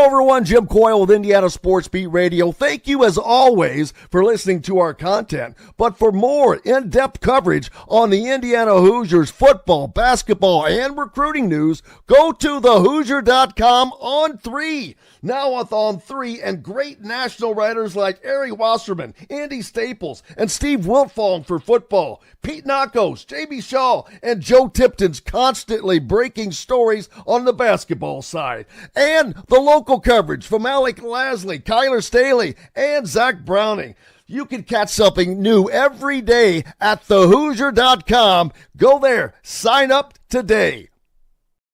everyone, Jim Coyle with Indiana Sports Beat Radio. Thank you, as always, for listening to our content. But for more in-depth coverage on the Indiana Hoosiers football, basketball, and recruiting news, go to thehoosier.com on 3. Now with On 3 and great national writers like Ari Wasserman, Andy Staples, and Steve Wiltfong for football, Pete Nakos, Jamie Shaw, and Joe Tipton's constantly breaking stories on the basketball side. And the local coverage from Alec Lasley, Kyler Staley, and Zach Browning. You can catch something new every day at thehoosier.com. Go there. Sign up today.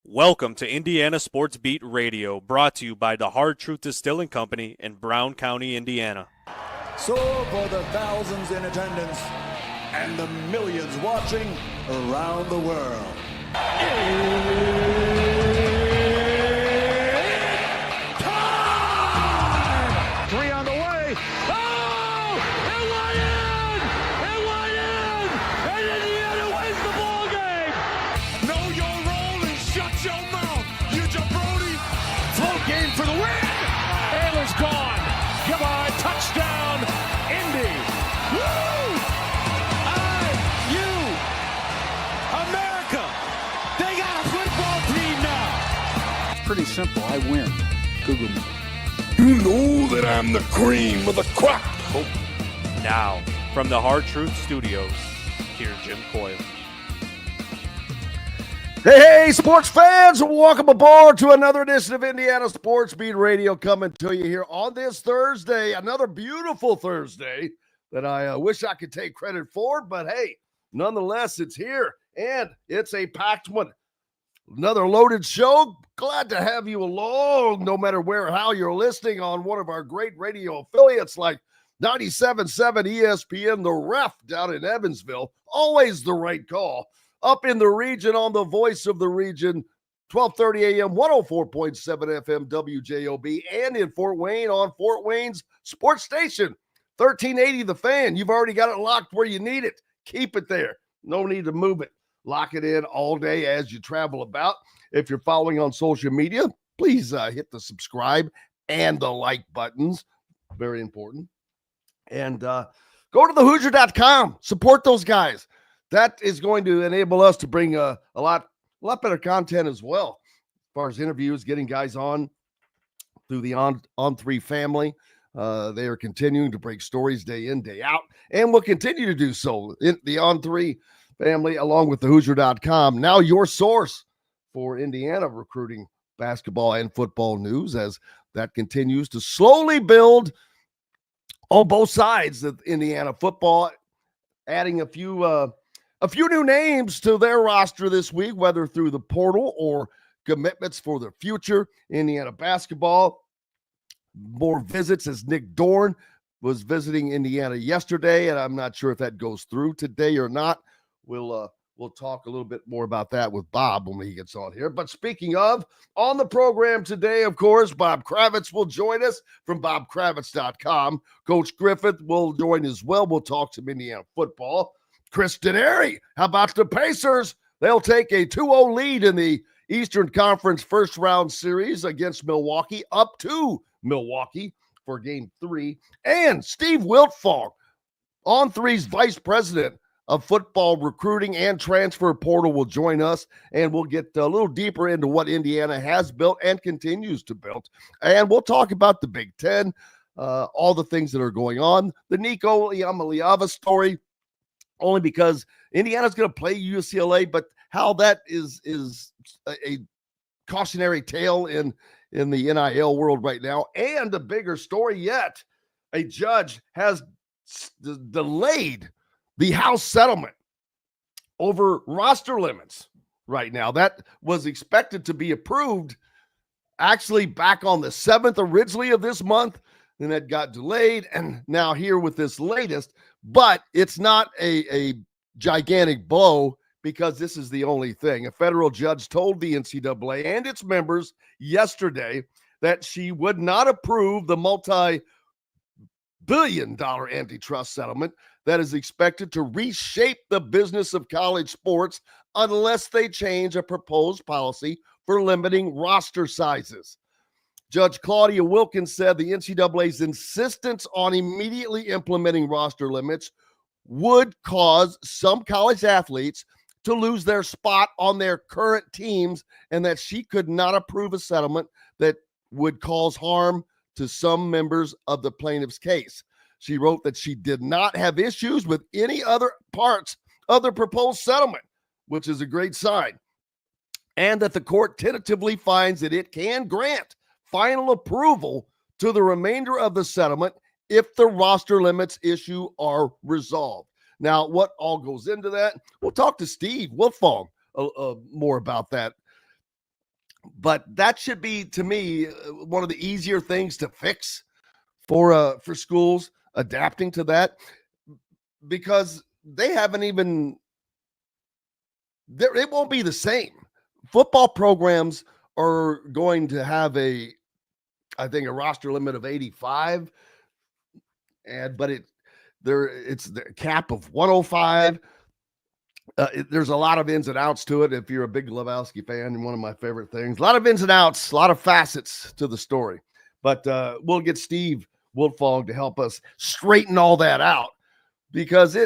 Welcome to Indiana Sports Beat Radio, brought to you by the Hard Truth Distilling Company in Brown County, Indiana. So for the thousands in attendance and the millions watching around the world, time! 3 on the way. Oh! It went in! It went in! And Indiana wins the ball game! Know your role and shut your mouth, you jabroni! Float game for the win! Ayler's gone! Come on, touchdown, Indy! Woo! IU! America! They got a football team now! It's pretty simple. I win. Google me. You know that I'm the cream of the crop. Now, from the Hard Truth Studios, here's Jim Coyle. Hey, sports fans, welcome aboard to another edition of Indiana Sports Beat Radio, coming to you here on this Thursday, another beautiful Thursday that I wish I could take credit for, but hey, nonetheless, it's here, and it's a packed one. Another loaded show. Glad to have you along, no matter where or how you're listening on one of our great radio affiliates like 97.7 ESPN, The Ref down in Evansville. Always the right call. Up in the region on the voice of the region, 1230 AM, 104.7 FM WJOB, and in Fort Wayne on Fort Wayne's sports station, 1380 The Fan. You've already got it locked where you need it. Keep it there. No need to move it. Lock it in all day as you travel about. If you're following on social media, please hit the subscribe and the like buttons. Very important. And go to thehoosier.com. Support those guys. That is going to enable us to bring a lot better content as well, as far as interviews, getting guys on through the On 3 family. They are continuing to break stories day in, day out, and will continue to do so in the On 3 family, along with thehoosier.com. Now your source for Indiana recruiting, basketball, and football news, as that continues to slowly build on both sides of Indiana football, adding a few new names to their roster this week, whether through the portal or commitments for the future. Indiana basketball, more visits, as Nick Dorn was visiting Indiana yesterday, and I'm not sure if that goes through today or not. We'll talk a little bit more about that with Bob when he gets on here. But speaking of, on the program today, of course, Bob Kravitz will join us from bobkravitz.com. Coach Griffith will join as well. We'll talk some Indiana football. Chris Denari, how about the Pacers? They'll take a 2-0 lead in the Eastern Conference first round series against Milwaukee, up to Milwaukee for game 3. And Steve Wiltfong, On 3's vice president of football recruiting and transfer portal, will join us, and we'll get a little deeper into what Indiana has built and continues to build. And we'll talk about the Big Ten, all the things that are going on, the Nico Iamaleava story, only because Indiana's going to play UCLA, but how that is a cautionary tale in the NIL world right now. And a bigger story yet, a judge has delayed the House settlement over roster limits right now. That was expected to be approved actually back on the 7th originally of this month, and that got delayed, and now here with this latest. But it's not a gigantic blow, because this is the only thing. A federal judge told the NCAA and its members yesterday that she would not approve the multi-billion-dollar antitrust settlement that is expected to reshape the business of college sports unless they change a proposed policy for limiting roster sizes. Judge Claudia Wilkins said the NCAA's insistence on immediately implementing roster limits would cause some college athletes to lose their spot on their current teams, and that she could not approve a settlement that would cause harm to some members of the plaintiff's case. She wrote that she did not have issues with any other parts of the proposed settlement, which is a great sign, and that the court tentatively finds that it can grant final approval to the remainder of the settlement if the roster limits issue are resolved. Now, what all goes into that? We'll talk to Steve Wiltfong more about that. But that should be, to me, one of the easier things to fix for schools adapting to that, because they haven't even – it won't be the same. Football programs are going to have a roster limit of 85, but it's the cap of 105. There's a lot of ins and outs to it. If you're a big Lebowski fan, and one of my favorite things, a lot of ins and outs, a lot of facets to the story. But we'll get Steve Wiltfong to help us straighten all that out, because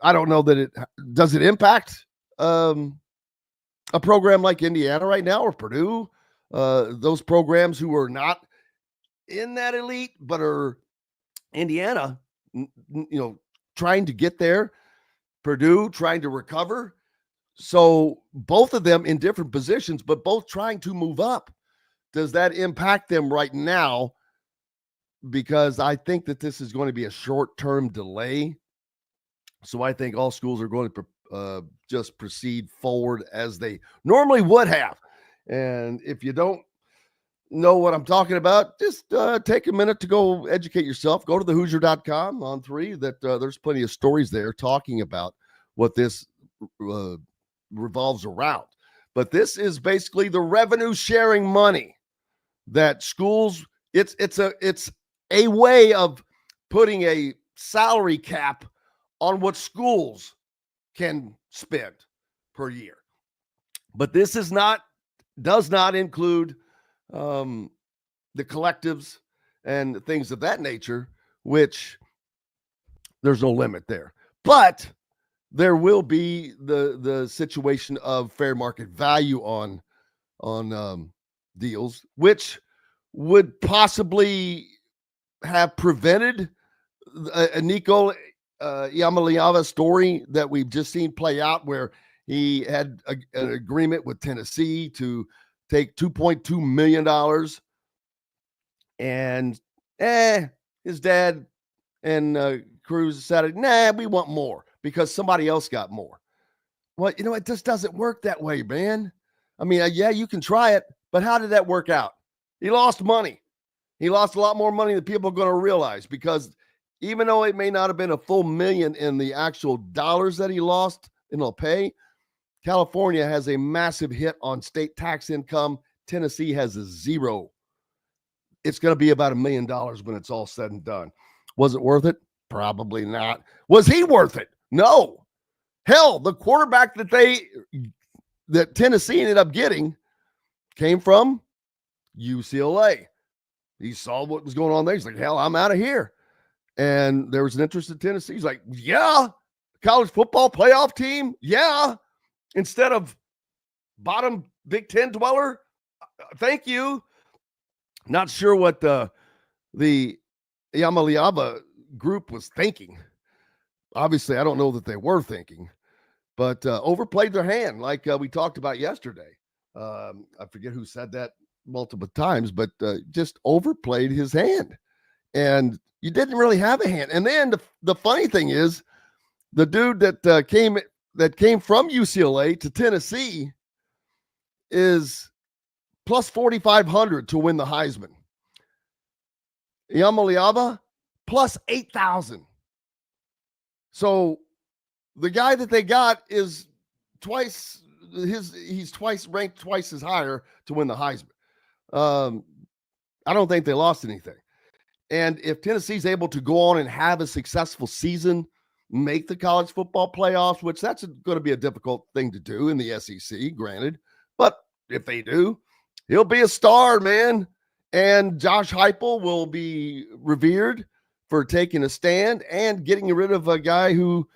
I don't know that does it impact a program like Indiana right now, or Purdue, those programs who are not in that elite but are Indiana, trying to get there, Purdue trying to recover. So both of them in different positions, but both trying to move up. Does that impact them right now? Because I think that this is going to be a short-term delay. So I think all schools are going to just proceed forward as they normally would have. And if you don't know what I'm talking about, just take a minute to go educate yourself. Go to thehoosier.com on 3. There's plenty of stories there talking about what this revolves around. But this is basically the revenue sharing money that schools, it's a way of putting a salary cap on what schools can spend per year. But this does not include the collectives and things of that nature, which there's no limit there. But there will be the situation of fair market value on deals, which would possibly have prevented a Nico Iamaleava story that we've just seen play out, where he had an agreement with Tennessee to take $2.2 million, and his dad and Cruz decided, we want more because somebody else got more. Well, it just doesn't work that way, man. I mean, you can try it, but how did that work out? He lost money. He lost a lot more money than people are going to realize, because even though it may not have been a full million in the actual dollars that he lost in pay, California has a massive hit on state tax income. Tennessee has a zero. It's going to be about $1 million when it's all said and done. Was it worth it? Probably not. Was he worth it? No. Hell, the quarterback that Tennessee ended up getting came from UCLA. He saw what was going on there. He's like, hell, I'm out of here. And there was an interest in Tennessee. He's like, yeah, college football playoff team. Yeah. Instead of bottom Big Ten dweller. Thank you. Not sure what the Iamaleava group was thinking. Obviously, I don't know that they were thinking, but overplayed their hand like we talked about yesterday. I forget who said that multiple times, but just overplayed his hand. And you didn't really have a hand. And then the funny thing is, the dude that came from UCLA to Tennessee is plus 4,500 to win the Heisman. Iamaleava plus 8,000. So the guy that they got is he's ranked twice as higher to win the Heisman. I don't think they lost anything. And if Tennessee's able to go on and have a successful season, make the college football playoffs, which that's going to be a difficult thing to do in the SEC, granted. But if they do, He'll be a star, man. And Josh Heupel will be revered for taking a stand and getting rid of a guy who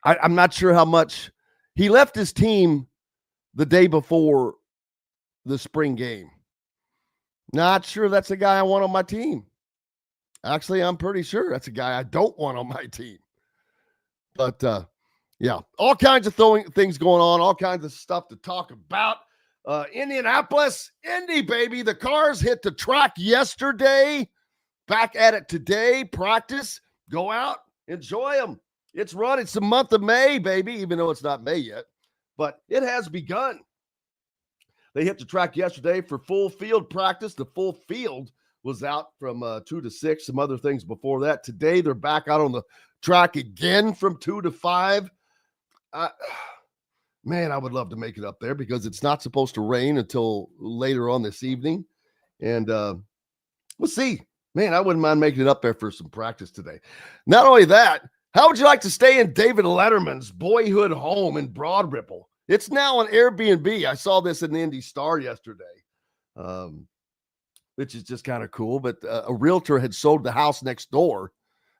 I'm not sure how much he left his team the day before the spring game. Not sure that's a guy I want on my team. Actually, I'm pretty sure that's a guy I don't want on my team. But, yeah, all kinds of things going on, all kinds of stuff to talk about. Indianapolis, Indy, baby. The cars hit the track yesterday. Back at it today. Practice. Go out. Enjoy them. It's run. It's the month of May, baby, even though it's not May yet. But it has begun. They hit the track yesterday for full field practice. The full field was out from 2 to 6, some other things before that. Today, they're back out on the track again from 2 to 5. Man, I would love to make it up there because it's not supposed to rain until later on this evening. And we'll see. Man, I wouldn't mind making it up there for some practice today. Not only that, how would you like to stay in David Letterman's boyhood home in Broad Ripple? It's now an Airbnb. I saw this in the Indy Star yesterday, which is just kind of cool. But a realtor had sold the house next door.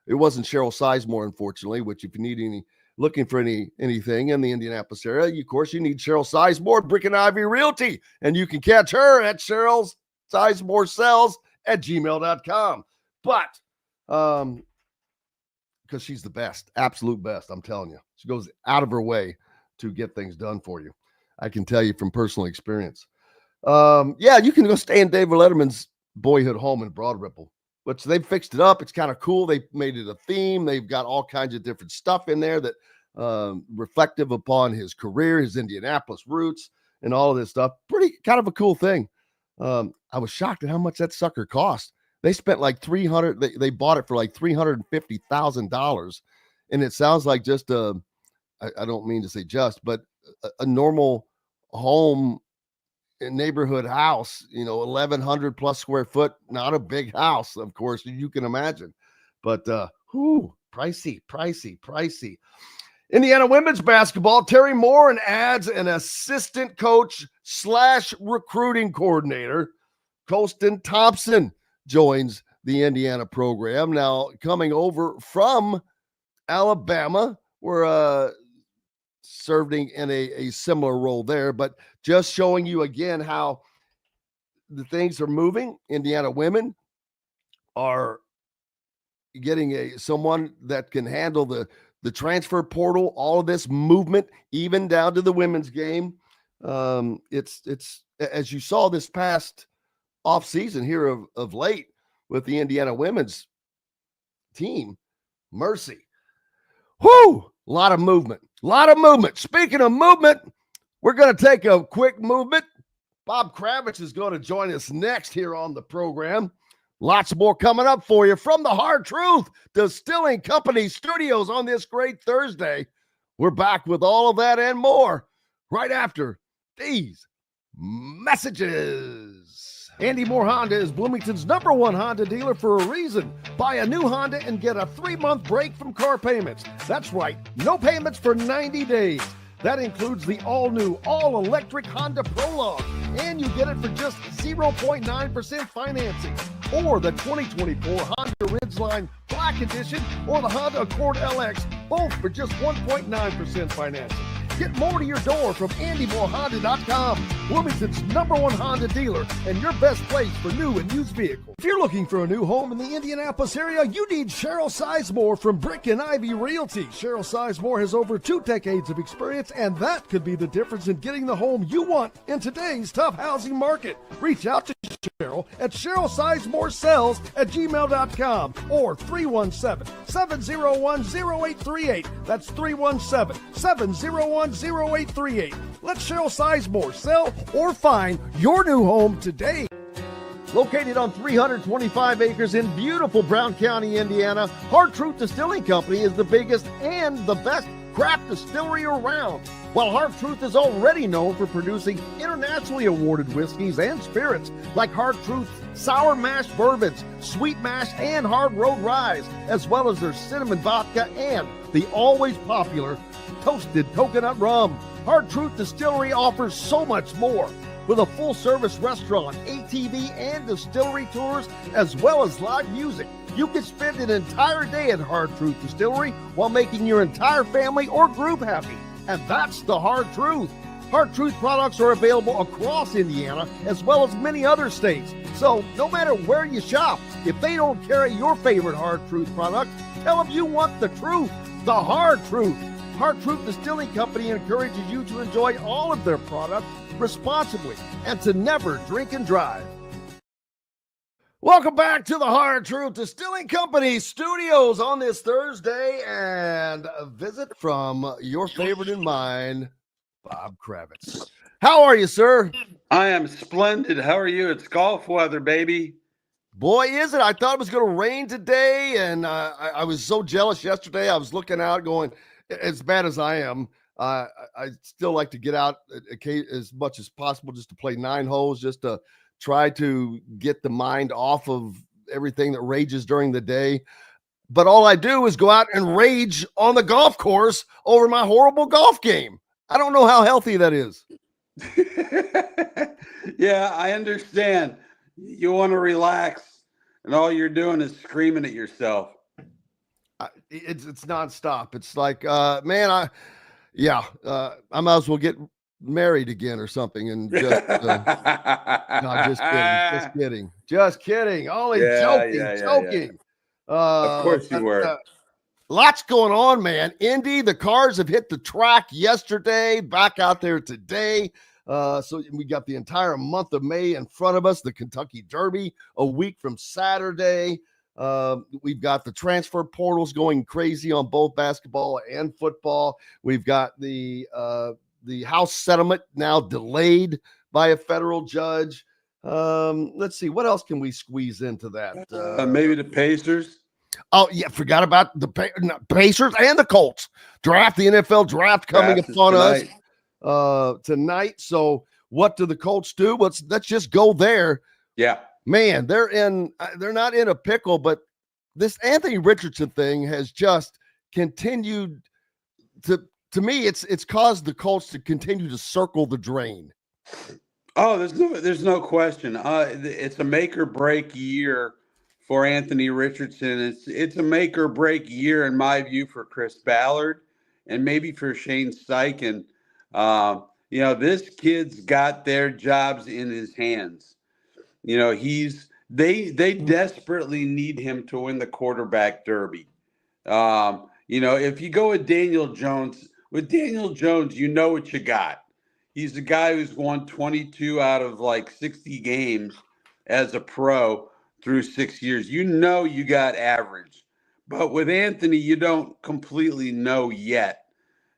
It wasn't Cheryl Sizemore, unfortunately, which if you need looking for anything in the Indianapolis area, of course, you need Cheryl Sizemore, Brick and Ivy Realty. And you can catch her at Cheryl Sizemore Sells at gmail.com. But because she's the best, absolute best, I'm telling you. She goes out of her way to get things done for you. I can tell you from personal experience. Yeah, you can go stay in David Letterman's boyhood home in Broad Ripple, which they've fixed it up. It's kind of cool. They made it a theme. They've got all kinds of different stuff in there that reflective upon his career, his Indianapolis roots, and all of this stuff. Pretty kind of a cool thing. I was shocked at how much that sucker cost. They spent like $300. They bought it for like $350,000, and it sounds like just I don't mean to say just, but a normal home, neighborhood house. 1,100 plus square foot. Not a big house, of course, you can imagine, but pricey. Indiana women's basketball. Terry Moore adds an assistant coach / recruiting coordinator. Colston Thompson joins the Indiana program. Now coming over from Alabama, we're serving in a similar role there, but just showing you again how the things are moving. Indiana women are getting someone that can handle the transfer portal, all of this movement, even down to the women's game. It's as you saw this past off season here of late with the Indiana women's team, mercy. Whoo! A lot of movement. Speaking of movement, we're going to take a quick movement. Bob Kravitz is going to join us next here on the program. Lots more coming up for you from the Hard Truth Distilling Company studios on this great Thursday. We're back with all of that and more right after these messages. Andy Moore Honda is Bloomington's #1 Honda dealer for a reason. Buy a new Honda and get a 3-month break from car payments. That's right, no payments for 90 days. That includes the all-new, all-electric Honda Prologue, and you get it for just 0.9% financing. Or the 2024 Honda Ridgeline Black Edition or the Honda Accord LX, both for just 1.9% financing. Get more to your door from AndyMooreHonda.com, Bloomington's #1 Honda dealer and your best place for new and used vehicles. If you're looking for a new home in the Indianapolis area, you need Cheryl Sizemore from Brick and Ivy Realty. Cheryl Sizemore has over 2 decades of experience, and that could be the difference in getting the home you want in today's tough housing market. Reach out to Cheryl at CherylSizemoreSells at gmail.com or 317-701-0838. That's 317-701-0838. Let Cheryl Sizemore sell or find your new home today. Located on 325 acres in beautiful Brown County, Indiana, Hard Truth Distilling Company is the biggest and the best craft distillery around. While Hard Truth is already known for producing internationally awarded whiskeys and spirits like Hard Truth's sour mash bourbons, sweet mash, and hard road rye, as well as their cinnamon vodka and the always popular toasted coconut rum. Hard Truth Distillery offers so much more. with a full-service restaurant, ATV, and distillery tours, as well as live music. You can spend an entire day at Hard Truth Distillery while making your entire family or group happy. And that's the hard truth. Hard Truth products are available across Indiana as well as many other states. So no matter where you shop, if they don't carry your favorite Hard Truth product, tell them you want the truth, the hard truth. Hard Truth Distilling Company encourages you to enjoy all of their products responsibly and to never drink and drive. Welcome back to the Hard Truth Distilling Company studios on this Thursday, and a visit from your favorite and mine, Bob Kravitz. How are you, sir? I am splendid. How are you? It's golf weather, baby. Boy, is it. I thought it was going to rain today, and I was so jealous yesterday. I was looking out going, as bad as I am, I still like to get out as much as possible just to play 9 holes, just to try to get the mind off of everything that rages during the day. But all I do is go out and rage on the golf course over my horrible golf game. I don't know how healthy that is. Yeah, I understand. You want to relax, and all you're doing is screaming at yourself. It's nonstop. It's like, man, I might as well get married again or something. And just, no, just kidding. Only joking. Of course you were. Lots going on, man. Indy, the cars have hit the track yesterday, back out there today. So we got the entire month of May in front of us, the Kentucky Derby a week from Saturday. We've got the transfer portals going crazy on both basketball and football. We've got the House settlement now delayed by a federal judge. Let's see, what else can we squeeze into that? Maybe the Pacers. Oh, yeah, forgot about the Pacers and the Colts. The NFL draft coming upon us tonight. So what do the Colts do? Let's just go there. Yeah. Man, they're not in a pickle, but this Anthony Richardson thing has just continued to me, it's caused the Colts to continue to circle the drain. Oh, there's no question. It's a make or break year for Anthony Richardson. It's a make or break year, in my view, for Chris Ballard and maybe for Shane Steichen. This kid's got their jobs in his hands. They desperately need him to win the quarterback derby. If you go with Daniel Jones, you know what you got. He's the guy who's won 22 out of like 60 games as a pro through 6 years. You got average. But with Anthony, you don't completely know yet.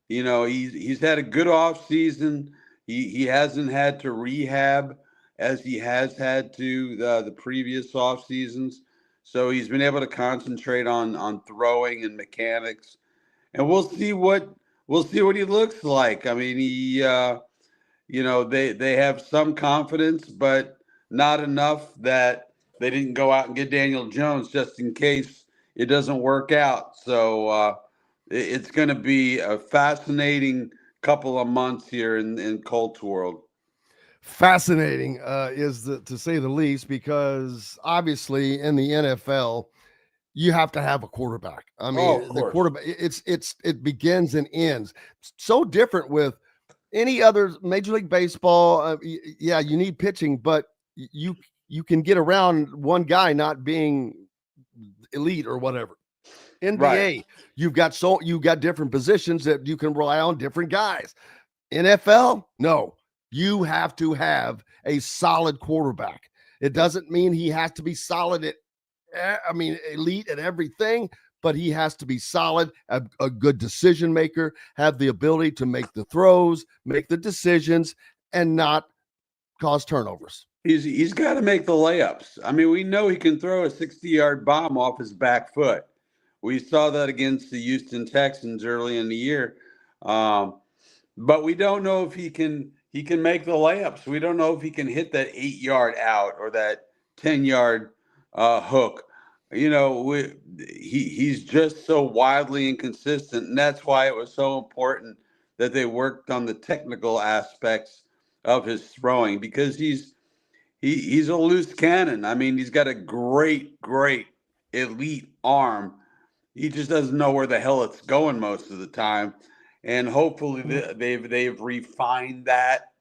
He's had a good offseason. He hasn't had to rehab as he has had to the previous off seasons. So he's been able to concentrate on throwing and mechanics. And we'll see what he looks like. I mean, they have some confidence, but not enough that they didn't go out and get Daniel Jones just in case it doesn't work out. So it's going to be a fascinating couple of months here in Colts world. Fascinating to say the least, because obviously in the NFL, you have to have a quarterback. I mean, the quarterback, it begins and ends. So different with any other Major League Baseball. You need pitching, but you can get around one guy not being elite or whatever. NBA, right. You've got different positions that you can rely on different guys. NFL, no. You have to have a solid quarterback. It doesn't mean he has to be solid elite at everything, but he has to be solid, a good decision maker, have the ability to make the throws, make the decisions, and not cause turnovers. He's got to make the layups. I mean, we know he can throw a 60-yard bomb off his back foot. We saw that against the Houston Texans early in the year. But we don't know if he can make the layups. We don't know if he can hit that 8-yard out or that 10-yard hook. He's just so wildly inconsistent, and that's why it was so important that they worked on the technical aspects of his throwing because he's a loose cannon. I mean, he's got a great elite arm. He just doesn't know where the hell it's going most of the time. And hopefully they've refined that,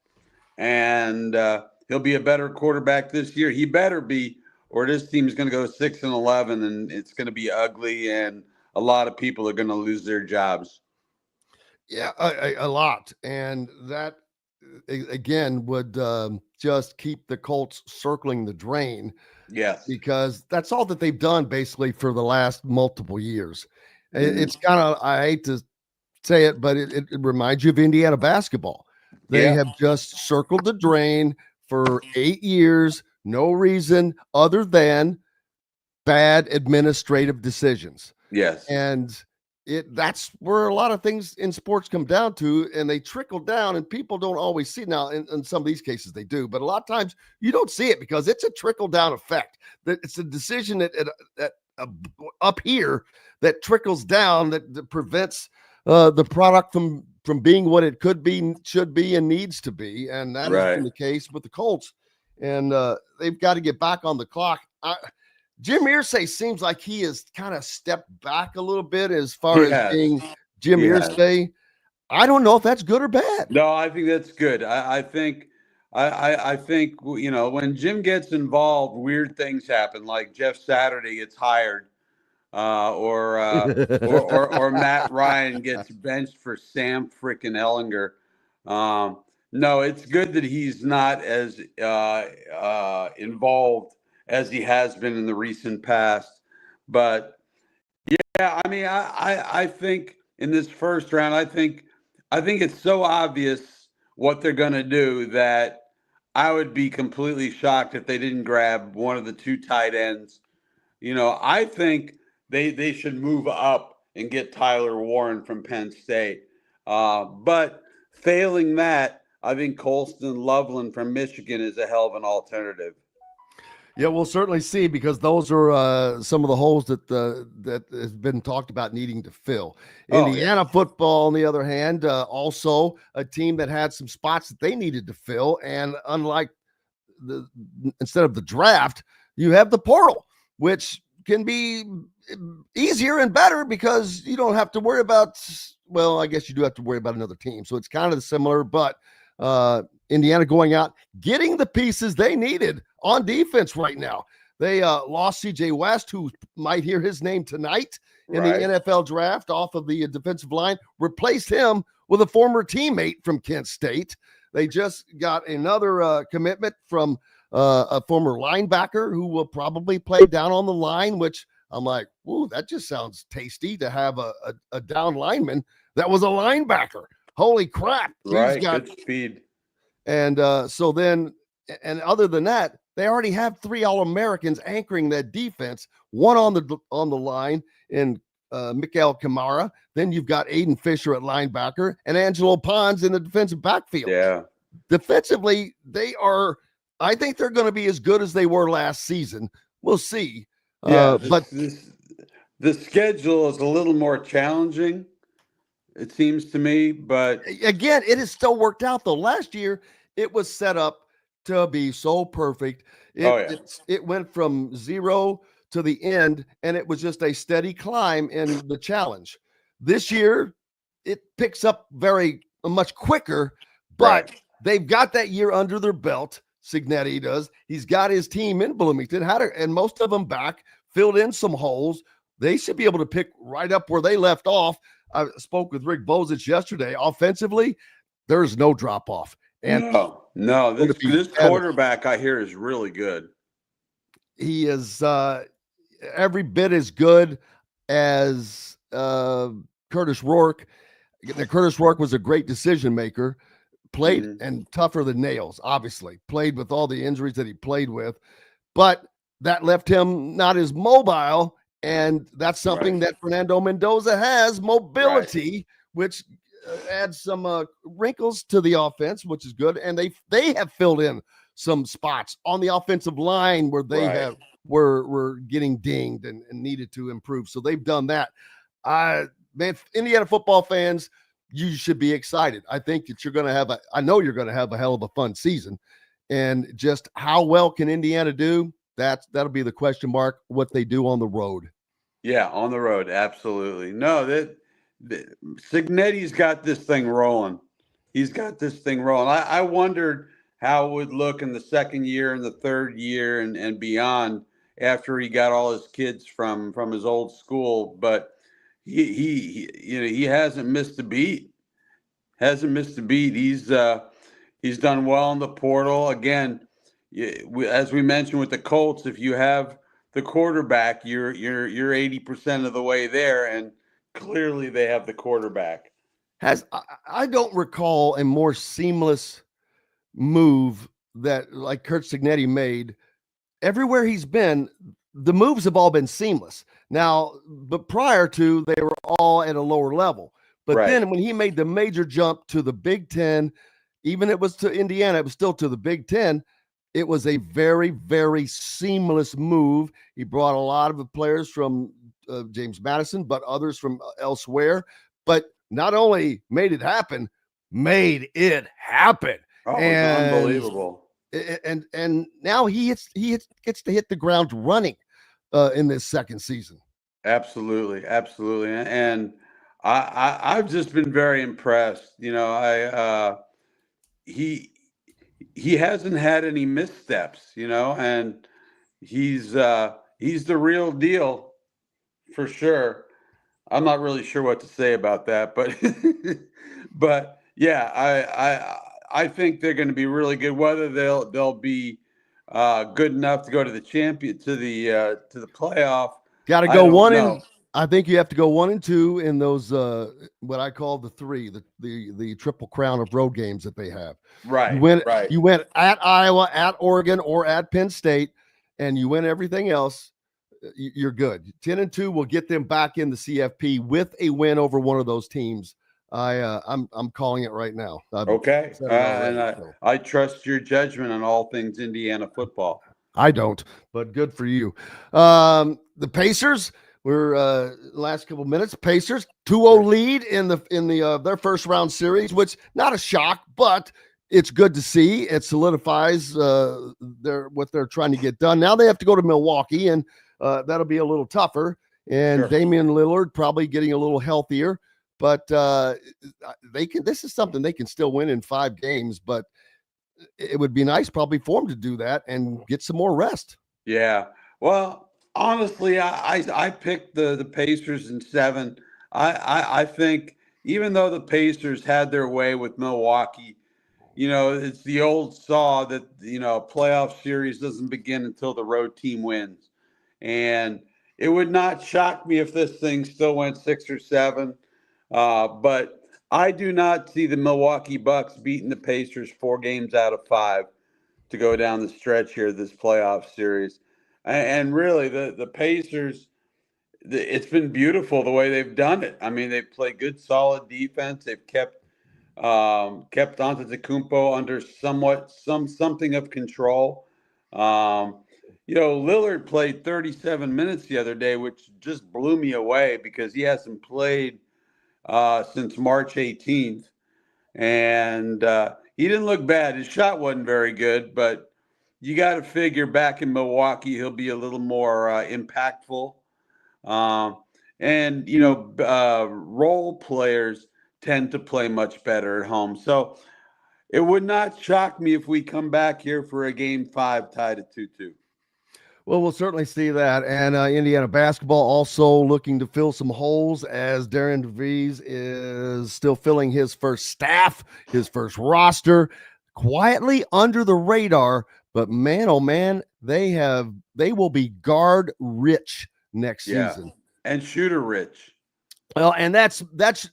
and he'll be a better quarterback this year. He better be, or this team's going to go 6-11, and it's going to be ugly, and a lot of people are going to lose their jobs. Yeah, a lot, and that again would just keep the Colts circling the drain. Yes, because that's all that they've done basically for the last multiple years. It's kind of, I hate to say it, but it reminds you of Indiana basketball. They have just circled the drain for 8 years, no reason other than bad administrative decisions. yes. And that's where a lot of things in sports come down to, and they trickle down, and people don't always see. Now, in some of these cases they do, but a lot of times you don't see it because it's a trickle down effect. That it's a decision that up here that trickles down that prevents the product from being what it could be, should be, and needs to be. And that has been the case with the Colts. And they've got to get back on the clock. Jim Irsay seems like he has kind of stepped back a little bit as far as being Jim Irsay. I don't know if that's good or bad. No, I think that's good. I think when Jim gets involved, weird things happen. Like Jeff Saturday gets hired, or Matt Ryan gets benched for Sam frickin' Ellinger. No, it's good that he's not as involved as he has been in the recent past. But yeah, I mean, I think in this first round, I think it's so obvious what they're going to do that I would be completely shocked if they didn't grab one of the two tight ends. I think they should move up and get Tyler Warren from Penn State. But failing that, I think Colston Loveland from Michigan is a hell of an alternative. Yeah, we'll certainly see, because those are some of the holes that has been talked about needing to fill. Indiana football, on the other hand, also a team that had some spots that they needed to fill. And unlike instead of the draft, you have the portal, which can be easier and better because you don't have to worry about, well, I guess you do have to worry about another team. So it's kind of similar, but Indiana going out, getting the pieces they needed on defense right now. They lost C.J. West, who might hear his name tonight in the NFL draft off of the defensive line, replaced him with a former teammate from Kent State. They just got another commitment from a former linebacker who will probably play down on the line, which I'm like, ooh, that just sounds tasty to have a down lineman that was a linebacker. Holy crap. He's got good speed. And so then, and other than that, they already have 3 All-Americans anchoring that defense, one on the line in Mikael Kamara. Then you've got Aiden Fisher at linebacker and Angelo Pons in the defensive backfield. Yeah. Defensively, I think they're going to be as good as they were last season. We'll see. But the schedule is a little more challenging, it seems to me. But again, it has still worked out, though. Last year, it was set up to be so perfect. It went from 0 to the end, and it was just a steady climb in the challenge. This year, it picks up much quicker, but they've got that year under their belt. Signetti does. He's got his team in Bloomington, and most of them back, filled in some holes. They should be able to pick right up where they left off. I spoke with Rick Bozich yesterday. Offensively, there's no drop off. And no, this quarterback I hear is really good. He is every bit as good as Curtis Rourke. Curtis Rourke was a great decision maker, played and tougher than nails, obviously, played with all the injuries that he played with, but that left him not as mobile. And that's something that Fernando Mendoza has, mobility, which adds some wrinkles to the offense, which is good. And they have filled in some spots on the offensive line where they were getting dinged and needed to improve. So they've done that. Man, Indiana football fans, you should be excited. I think that I know you're going to have a hell of a fun season. And just how well can Indiana do? That'll be the question mark, what they do on the road. Yeah, on the road. Absolutely. No, Signetti's got this thing rolling. He's got this thing rolling. I wondered how it would look in the second year and the third year and beyond after he got all his kids from his old school. But he hasn't missed a beat. He's done well in the portal. Again, as we mentioned with the Colts, if you have the quarterback, you're 80% of the way there, and clearly they have the quarterback. I don't recall a more seamless move that like Curt Cignetti made. Everywhere he's been, the moves have all been seamless. Now, but prior to, they were all at a lower level. But Right. Then when he made the major jump to the Big Ten, even it was to Indiana, it was still to the Big Ten. It was a very, very seamless move. He brought a lot of the players from James Madison, but others from elsewhere. But not only made it happen. Oh, it's unbelievable. And now he gets to hit the ground running in this second season. Absolutely. And I've just been very impressed. He hasn't had any missteps, and he's the real deal for sure. I'm not really sure what to say about that, but but yeah, I think they're going to be really good. Whether they'll be good enough to go to the to the playoff. Got to go one and I think you have to go 1 and 2 in those what I call the three, the triple crown of road games that they have. Right. You went at Iowa, at Oregon, or at Penn State, and you win everything else. You're good. 10 and 2 will get them back in the CFP with a win over one of those teams. I'm calling it right now. Okay. I trust your judgment on all things Indiana football. I don't, but good for you. The Pacers. We're last couple minutes. Pacers 2-0 lead in the their first round series, which not a shock, but it's good to see. It solidifies what they're trying to get done. Now they have to go to Milwaukee, and that'll be a little tougher. And sure. Damian Lillard probably getting a little healthier, but they can. This is something they can still win in 5 games, but it would be nice probably for them to do that and get some more rest. Yeah. Well. Honestly, I picked the Pacers in 7. I think even though the Pacers had their way with Milwaukee, it's the old saw that, a playoff series doesn't begin until the road team wins. And it would not shock me if this thing still went 6 or 7. But I do not see the Milwaukee Bucks beating the Pacers 4 games out of 5 to go down the stretch here this playoff series. And really, the Pacers, it's been beautiful the way they've done it. I mean, they've played good, solid defense. They've kept Antetokounmpo under something of control. Lillard played 37 minutes the other day, which just blew me away because he hasn't played since March 18th. And he didn't look bad. His shot wasn't very good, but you got to figure back in Milwaukee, he'll be a little more impactful. Role players tend to play much better at home. So it would not shock me if we come back here for a game 5 tied at 2-2. Well, we'll certainly see that. And Indiana basketball also looking to fill some holes as Darian DeVries is still filling his first staff, his first roster, quietly under the radar. But man, oh man, they will be guard rich next season and shooter rich. Well, and that's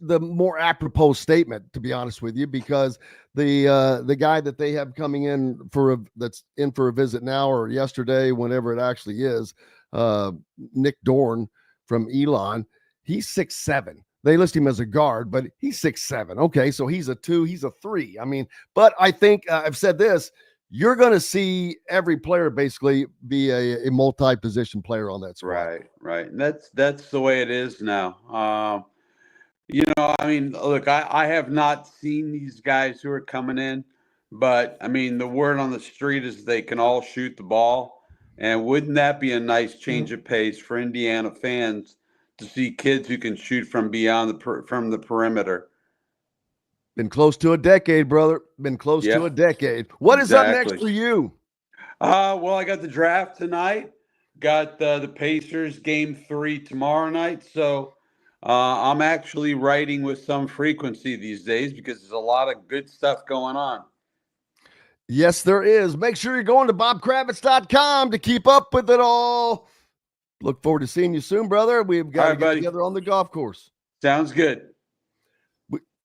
the more apropos statement, to be honest with you, because the guy that they have coming in that's in for a visit now or yesterday, whenever it actually is, Nick Dorn from Elon, he's 6'7". They list him as a guard, but he's 6'7". Okay, so he's a 2, he's a 3. I mean, but I think I've said this. You're going to see every player basically be a multi-position player on that squad. Right. And that's the way it is now. I mean, look, I have not seen these guys who are coming in, but I mean, the word on the street is they can all shoot the ball. And wouldn't that be a nice change of pace for Indiana fans to see kids who can shoot from beyond from the perimeter? Been close to a decade, brother. Been close to a decade. What is up next for you? Well, I got the draft tonight. Got the Pacers game 3 tomorrow night. So I'm actually writing with some frequency these days because there's a lot of good stuff going on. Yes, there is. Make sure you're going to bobkravitz.com to keep up with it all. Look forward to seeing you soon, brother. We've got to get together on the golf course. Sounds good.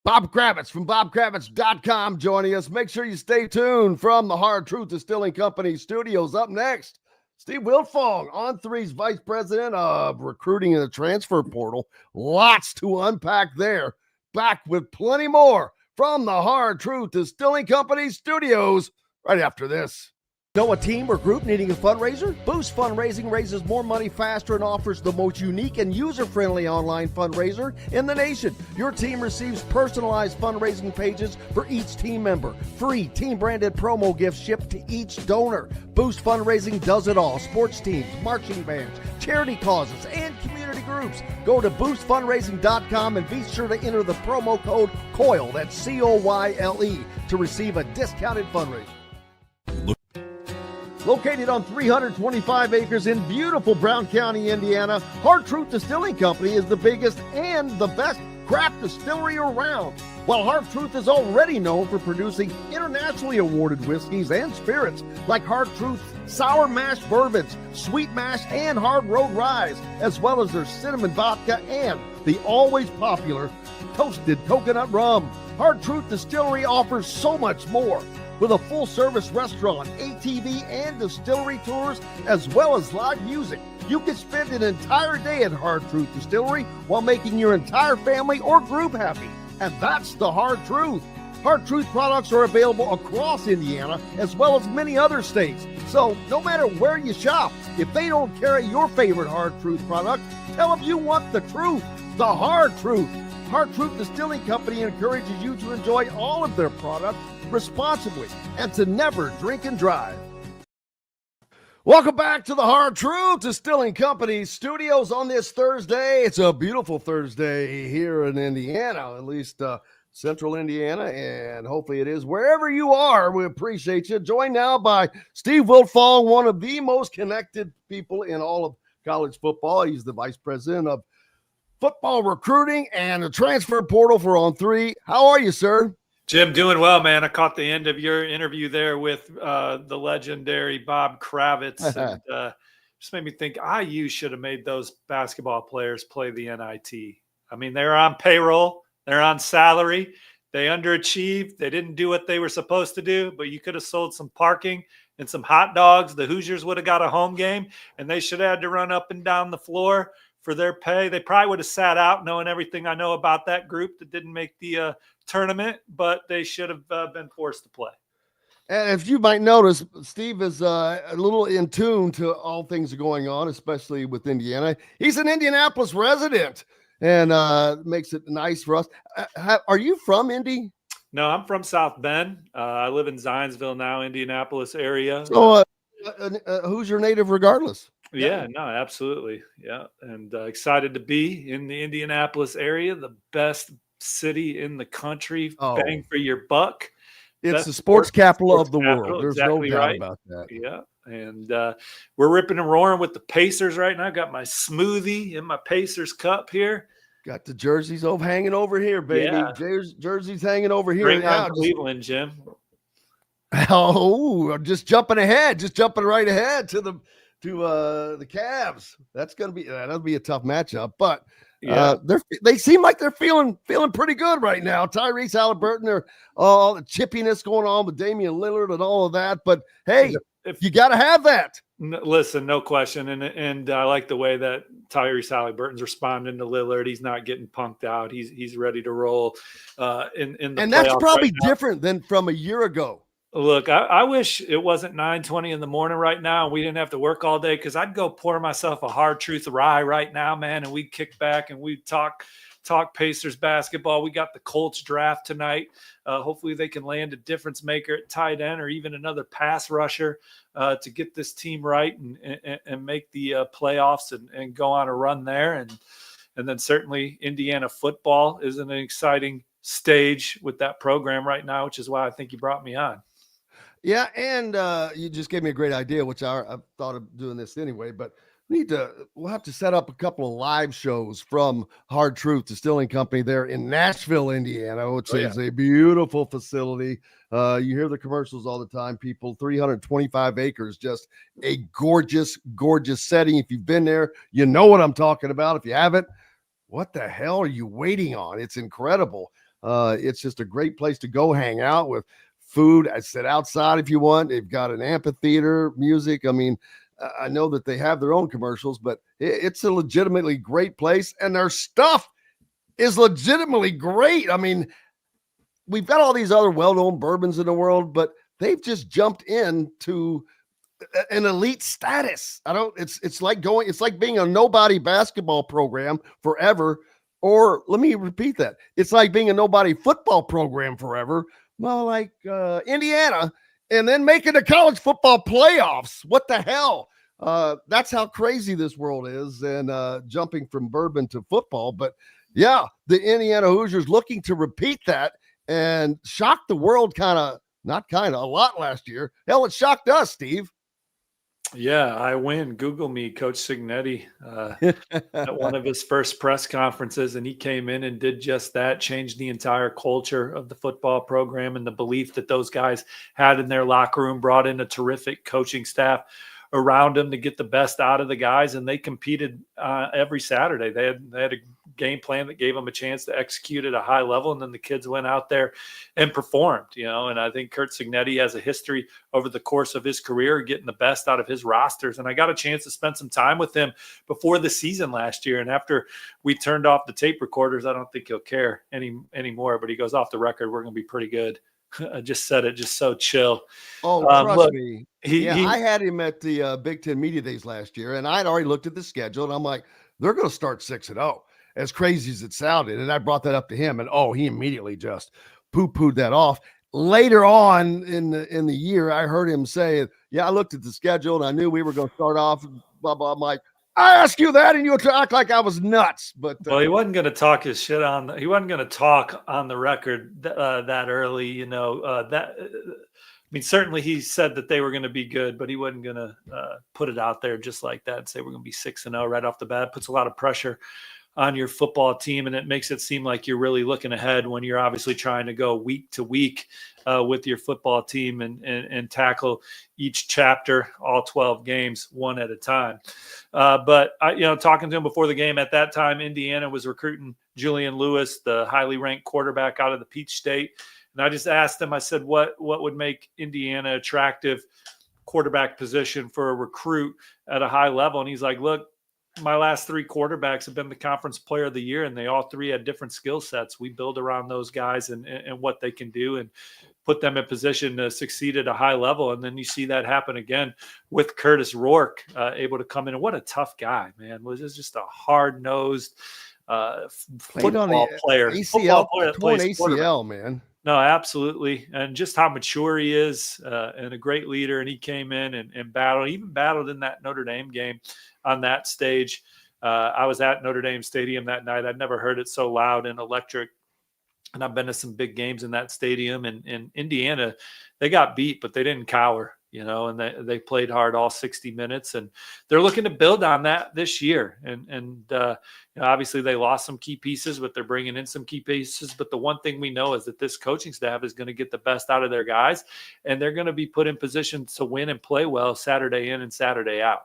Bob Kravitz from bobkravitz.com joining us. Make sure you stay tuned from the Hard Truth Distilling Company studios. Up next, Steve Wiltfong, On3's Vice President of Recruiting in the Transfer Portal. Lots to unpack there. Back with plenty more from the Hard Truth Distilling Company studios right after this. Know a team or group needing a fundraiser? Boost Fundraising raises more money faster and offers the most unique and user-friendly online fundraiser in the nation. Your team receives personalized fundraising pages for each team member. Free team-branded promo gifts shipped to each donor. Boost Fundraising does it all. Sports teams, marching bands, charity causes, and community groups. Go to boostfundraising.com and be sure to enter the promo code COYLE, that's C-O-Y-L-E, to receive a discounted fundraiser. Located on 325 acres in beautiful Brown County, Indiana, Hard Truth Distilling Company is the biggest and the best craft distillery around. While Hard Truth is already known for producing internationally awarded whiskeys and spirits like Hard Truth Sour Mash Bourbons, Sweet Mash, and Hard Road Ryes, as well as their cinnamon vodka and the always popular Toasted Coconut Rum. Hard Truth Distillery offers so much more. With a full-service restaurant, ATV, and distillery tours, as well as live music, you can spend an entire day at Hard Truth Distillery while making your entire family or group happy. And that's the Hard Truth. Hard Truth products are available across Indiana, as well as many other states. So no matter where you shop, if they don't carry your favorite Hard Truth product, tell them you want the truth, the Hard Truth. Hard Truth Distilling Company encourages you to enjoy all of their products responsibly and to never drink and drive. Welcome back to the Hard Truth Distilling Company studios on this Thursday. It's a beautiful Thursday here in Indiana, at least central Indiana, and hopefully it is wherever you are. We appreciate you. Joined now by Steve Wiltfong, one of the most connected people in all of college football. He's the Vice President of Football Recruiting and the Transfer Portal for On3. How are you, sir? Jim, doing well, man. I caught the end of your interview there with the legendary Bob Kravitz. And just made me think IU should have made those basketball players play the NIT. I mean, they're on payroll. They're on salary. They underachieved. They didn't do what they were supposed to do, but you could have sold some parking and some hot dogs. The Hoosiers would have got a home game, and they should have had to run up and down the floor for their pay. They probably would have sat out knowing everything I know about that group that didn't make the tournament, but they should have been forced to play. And if you might notice, Steve is a little in tune to all things going on, especially with Indiana. He's an Indianapolis resident and makes it nice for us. Are you from Indy? No, I'm from South Bend. I live in Zionsville now, Indianapolis area. So who's your native regardless? Yeah, no, absolutely. Yeah. And excited to be in the Indianapolis area, the best city in the country. Bang for your buck. It's best the sports capital of the capital, world. There's exactly no doubt right. about that. Yeah. And we're ripping and roaring with the Pacers right now. Got my smoothie in my Pacers cup here. Got the jerseys hanging over here, baby. Yeah. Jerseys hanging over here. Bring on Cleveland, Jim. Oh, just jumping right ahead to the Cavs. That'll be a tough matchup, but they seem like they're feeling pretty good right now. Tyrese Halliburton, all the chippiness going on with Damian Lillard and all of that. But hey, you got to have that. Listen, no question, and I like the way that Tyrese Halliburton's responding to Lillard. He's not getting punked out. He's ready to roll. And that's probably different than from a year ago. Look, I wish it wasn't 9:20 in the morning right now and we didn't have to work all day, because I'd go pour myself a Hard Truth rye right now, man, and we'd kick back and we'd talk talk Pacers basketball. We got the Colts draft tonight. Hopefully they can land a difference maker at tight end or even another pass rusher to get this team right and make the playoffs and go on a run there. And then certainly Indiana football is an exciting stage with that program right now, which is why I think you brought me on. Yeah, and you just gave me a great idea, which I thought of doing this anyway, but we'll have to set up a couple of live shows from Hard Truth Distilling Company there in Nashville, Indiana, which is a beautiful facility. You hear the commercials all the time, people. 325 acres, just a gorgeous, gorgeous setting. If you've been there, you know what I'm talking about. If you haven't, what the hell are you waiting on? It's incredible. It's just a great place to go hang out with food. I sit outside if you want. They've got an amphitheater, music. I mean, I know that they have their own commercials, but it's a legitimately great place, and their stuff is legitimately great. I mean, we've got all these other well-known bourbons in the world, but they've just jumped into an elite status. It's like being a nobody basketball program forever, or let me repeat that. It's like being a nobody football program forever. Well, like Indiana, and then making the college football playoffs. What the hell? That's how crazy this world is, and jumping from bourbon to football. But yeah, the Indiana Hoosiers looking to repeat that and shock the world a lot last year. Hell, it shocked us, Steve. Yeah, I win. Google me, Coach Signetti, at one of his first press conferences, and he came in and did just that, changed the entire culture of the football program and the belief that those guys had in their locker room, brought in a terrific coaching staff around them to get the best out of the guys, and they competed every Saturday. They had a game plan that gave them a chance to execute at a high level, and then the kids went out there and performed, and I think Curt Signetti has a history over the course of his career getting the best out of his rosters, and I got a chance to spend some time with him before the season last year, and after we turned off the tape recorders, I don't think he'll care anymore, but he goes, off the record, we're going to be pretty good. I just said it just so chill. Oh, trust me. I had him at the Big Ten Media Days last year, and I'd already looked at the schedule, and I'm like, they're going to start 6-0, as crazy as it sounded. And I brought that up to him, and he immediately just poo-pooed that off. Later on in the year, I heard him say, I looked at the schedule, and I knew we were going to start off, blah, blah. I'm like, I asked you that, and you act like I was nuts. But well, he wasn't going to talk his shit he wasn't going to talk on the record that early. Certainly he said that they were going to be good, but he wasn't going to put it out there just like that and say we're going to be 6-0 right off the bat. It puts a lot of pressure on your football team, and it makes it seem like you're really looking ahead when you're obviously trying to go week to week with your football team and tackle each chapter, all 12 games, one at a time. But talking to him before the game, at that time, Indiana was recruiting Julian Lewis, the highly ranked quarterback out of the Peach State. And I just asked him, I said, what would make Indiana attractive quarterback position for a recruit at a high level? And he's like, look, my last 3 quarterbacks have been the conference player of the year, and they all 3 had different skill sets. We build around those guys and what they can do and put them in position to succeed at a high level. And then you see that happen again with Curtis Rourke, able to come in. And what a tough guy, man. Was just a hard-nosed football player. ACL, torn ACL, man. No, absolutely. And just how mature he is and a great leader. And he came in and battled, even battled in that Notre Dame game on that stage. I was at Notre Dame Stadium that night. I'd never heard it so loud and electric. And I've been to some big games in that stadium. And in Indiana, they got beat, but they didn't cower, and they played hard all 60 minutes. And they're looking to build on that this year. And obviously they lost some key pieces, but they're bringing in some key pieces. But the one thing we know is that this coaching staff is going to get the best out of their guys, and they're going to be put in position to win and play well Saturday in and Saturday out.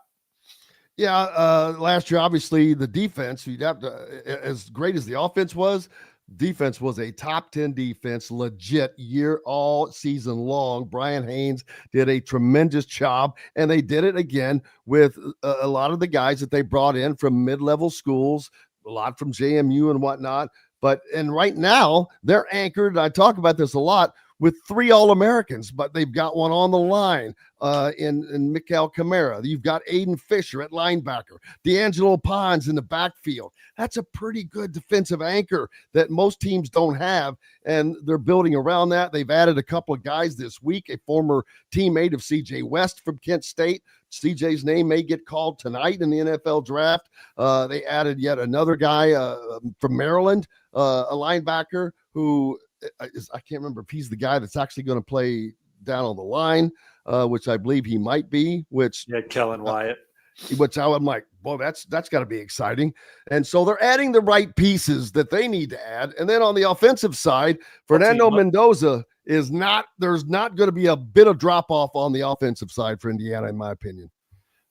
Yeah, last year, obviously, the defense, you'd have to, as great as the offense was, defense was a top 10 defense, legit year all season long. Brian Haynes did a tremendous job, and they did it again with a lot of the guys that they brought in from mid-level schools, a lot from JMU and whatnot. And right now, they're anchored, I talk about this a lot, with 3 All-Americans, but they've got one on the line in Mikael Kamara. You've got Aiden Fisher at linebacker, D'Angelo Pons in the backfield. That's a pretty good defensive anchor that most teams don't have, and they're building around that. They've added a couple of guys this week, a former teammate of C.J. West from Kent State. CJ's name may get called tonight in the NFL draft. They added yet another guy from Maryland, a linebacker who I can't remember if he's the guy that's actually going to play down on the line, which I believe he might be. Kellen Wyatt. Which I'm like, boy, that's got to be exciting. And so they're adding the right pieces that they need to add. And then on the offensive side, Fernando Mendoza there's not going to be a bit of drop off on the offensive side for Indiana, in my opinion.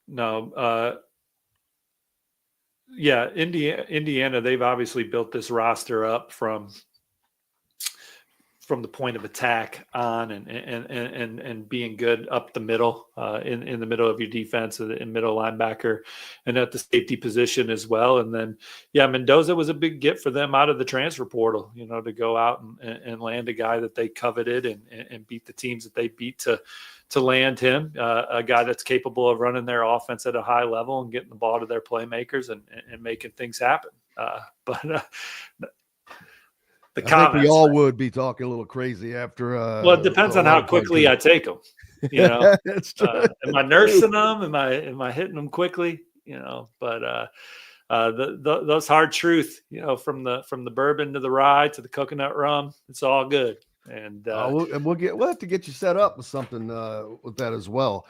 No. Indiana, they've obviously built this roster up from the point of attack on and being good up the middle, in the middle of your defense and middle linebacker and at the safety position as well. And then, Mendoza was a big get for them out of the transfer portal, to go out and land a guy that they coveted and beat the teams that they beat to land him, a guy that's capable of running their offense at a high level and getting the ball to their playmakers and making things happen. I think we all would be talking a little crazy after. Well, it depends on how quickly I take them. That's true. Am I nursing them? Am I hitting them quickly? But those hard truth, from the bourbon to the rye to the coconut rum, it's all good. And we'll have to get you set up with something with that as well.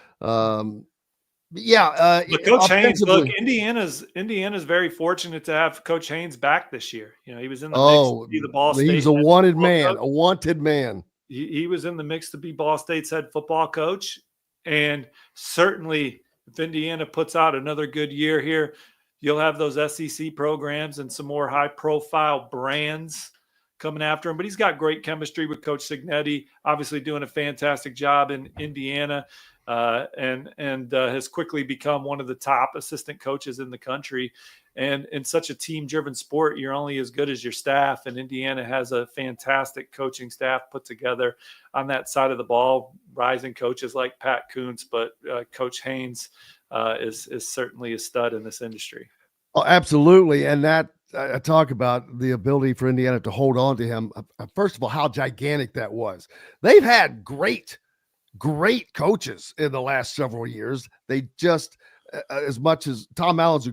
But Coach Haynes, look, Indiana's very fortunate to have Coach Haynes back this year. He was in the mix to be the Ball State. He's a wanted man. He was in the mix to be Ball State's head football coach. And certainly if Indiana puts out another good year here, you'll have those SEC programs and some more high-profile brands coming after him. But he's got great chemistry with Coach Cignetti, obviously doing a fantastic job in Indiana. And has quickly become one of the top assistant coaches in the country. And in such a team-driven sport, you're only as good as your staff. And Indiana has a fantastic coaching staff put together on that side of the ball, rising coaches like Pat Kuntz. But Coach Haynes is certainly a stud in this industry. Oh, absolutely. And that I talk about the ability for Indiana to hold on to him. First of all, how gigantic that was. They've had great coaches in the last several years. They just, as much as Tom Allen's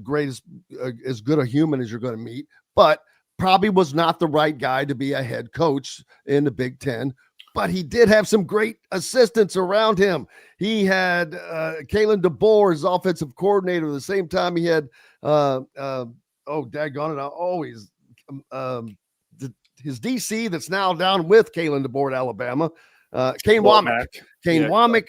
as good a human as you're going to meet, but probably was not the right guy to be a head coach in the Big Ten. But he did have some great assistants around him. He had Kalen DeBoer as offensive coordinator at the same time he had, daggone it, I always, his DC that's now down with Kalen DeBoer at Alabama. Kane Womack,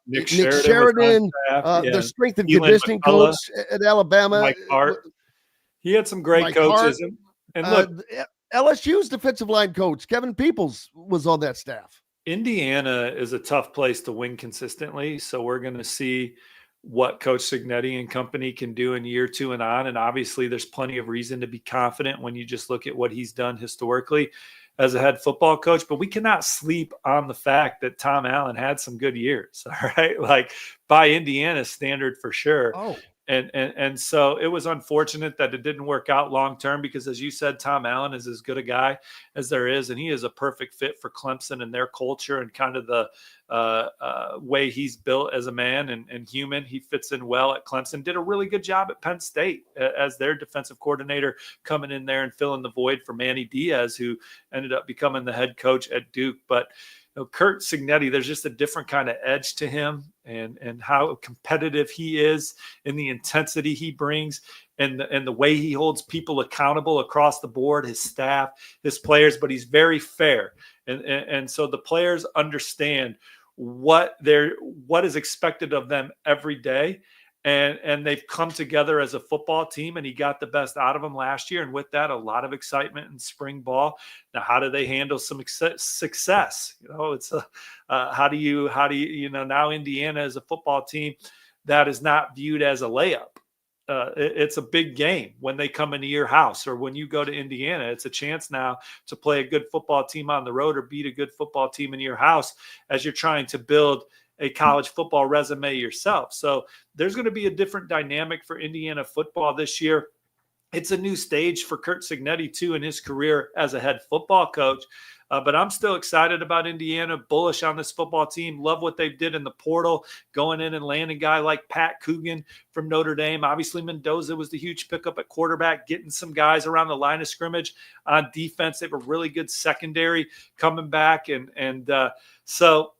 Nick Sheridan, the strength and conditioning coach at Alabama. Mike Hart. He had some great coaches. And look, LSU's defensive line coach, Kevin Peoples, was on that staff. Indiana is a tough place to win consistently. So we're going to see what Coach Cignetti and company can do in year 2 and on. And obviously there's plenty of reason to be confident when you just look at what he's done historically as a head football coach, but we cannot sleep on the fact that Tom Allen had some good years. All right. Like by Indiana's standard for sure. Oh. And so it was unfortunate that it didn't work out long-term because as you said, Tom Allen is as good a guy as there is. And he is a perfect fit for Clemson and their culture and kind of the way he's built as a man and human. He fits in well at Clemson, did a really good job at Penn State as their defensive coordinator, coming in there and filling the void for Manny Diaz, who ended up becoming the head coach at Duke. But Kurt Cignetti, there's just a different kind of edge to him and how competitive he is and the intensity he brings and the way he holds people accountable across the board, his staff, his players, but he's very fair. And so the players understand what is expected of them every day. And they've come together as a football team, and he got the best out of them last year. And with that, a lot of excitement in spring ball. Now, how do they handle some success? It's how do you now Indiana is a football team that is not viewed as a layup. it's a big game when they come into your house, or when you go to Indiana. It's a chance now to play a good football team on the road or beat a good football team in your house as you're trying to build a college football resume yourself. So there's going to be a different dynamic for Indiana football this year. It's a new stage for Curt Cignetti, too, in his career as a head football coach. But I'm still excited about Indiana, bullish on this football team. Love what they did in the portal, going in and landing a guy like Pat Coogan from Notre Dame. Obviously, Mendoza was the huge pickup at quarterback, getting some guys around the line of scrimmage on defense. They have a really good secondary coming back. So,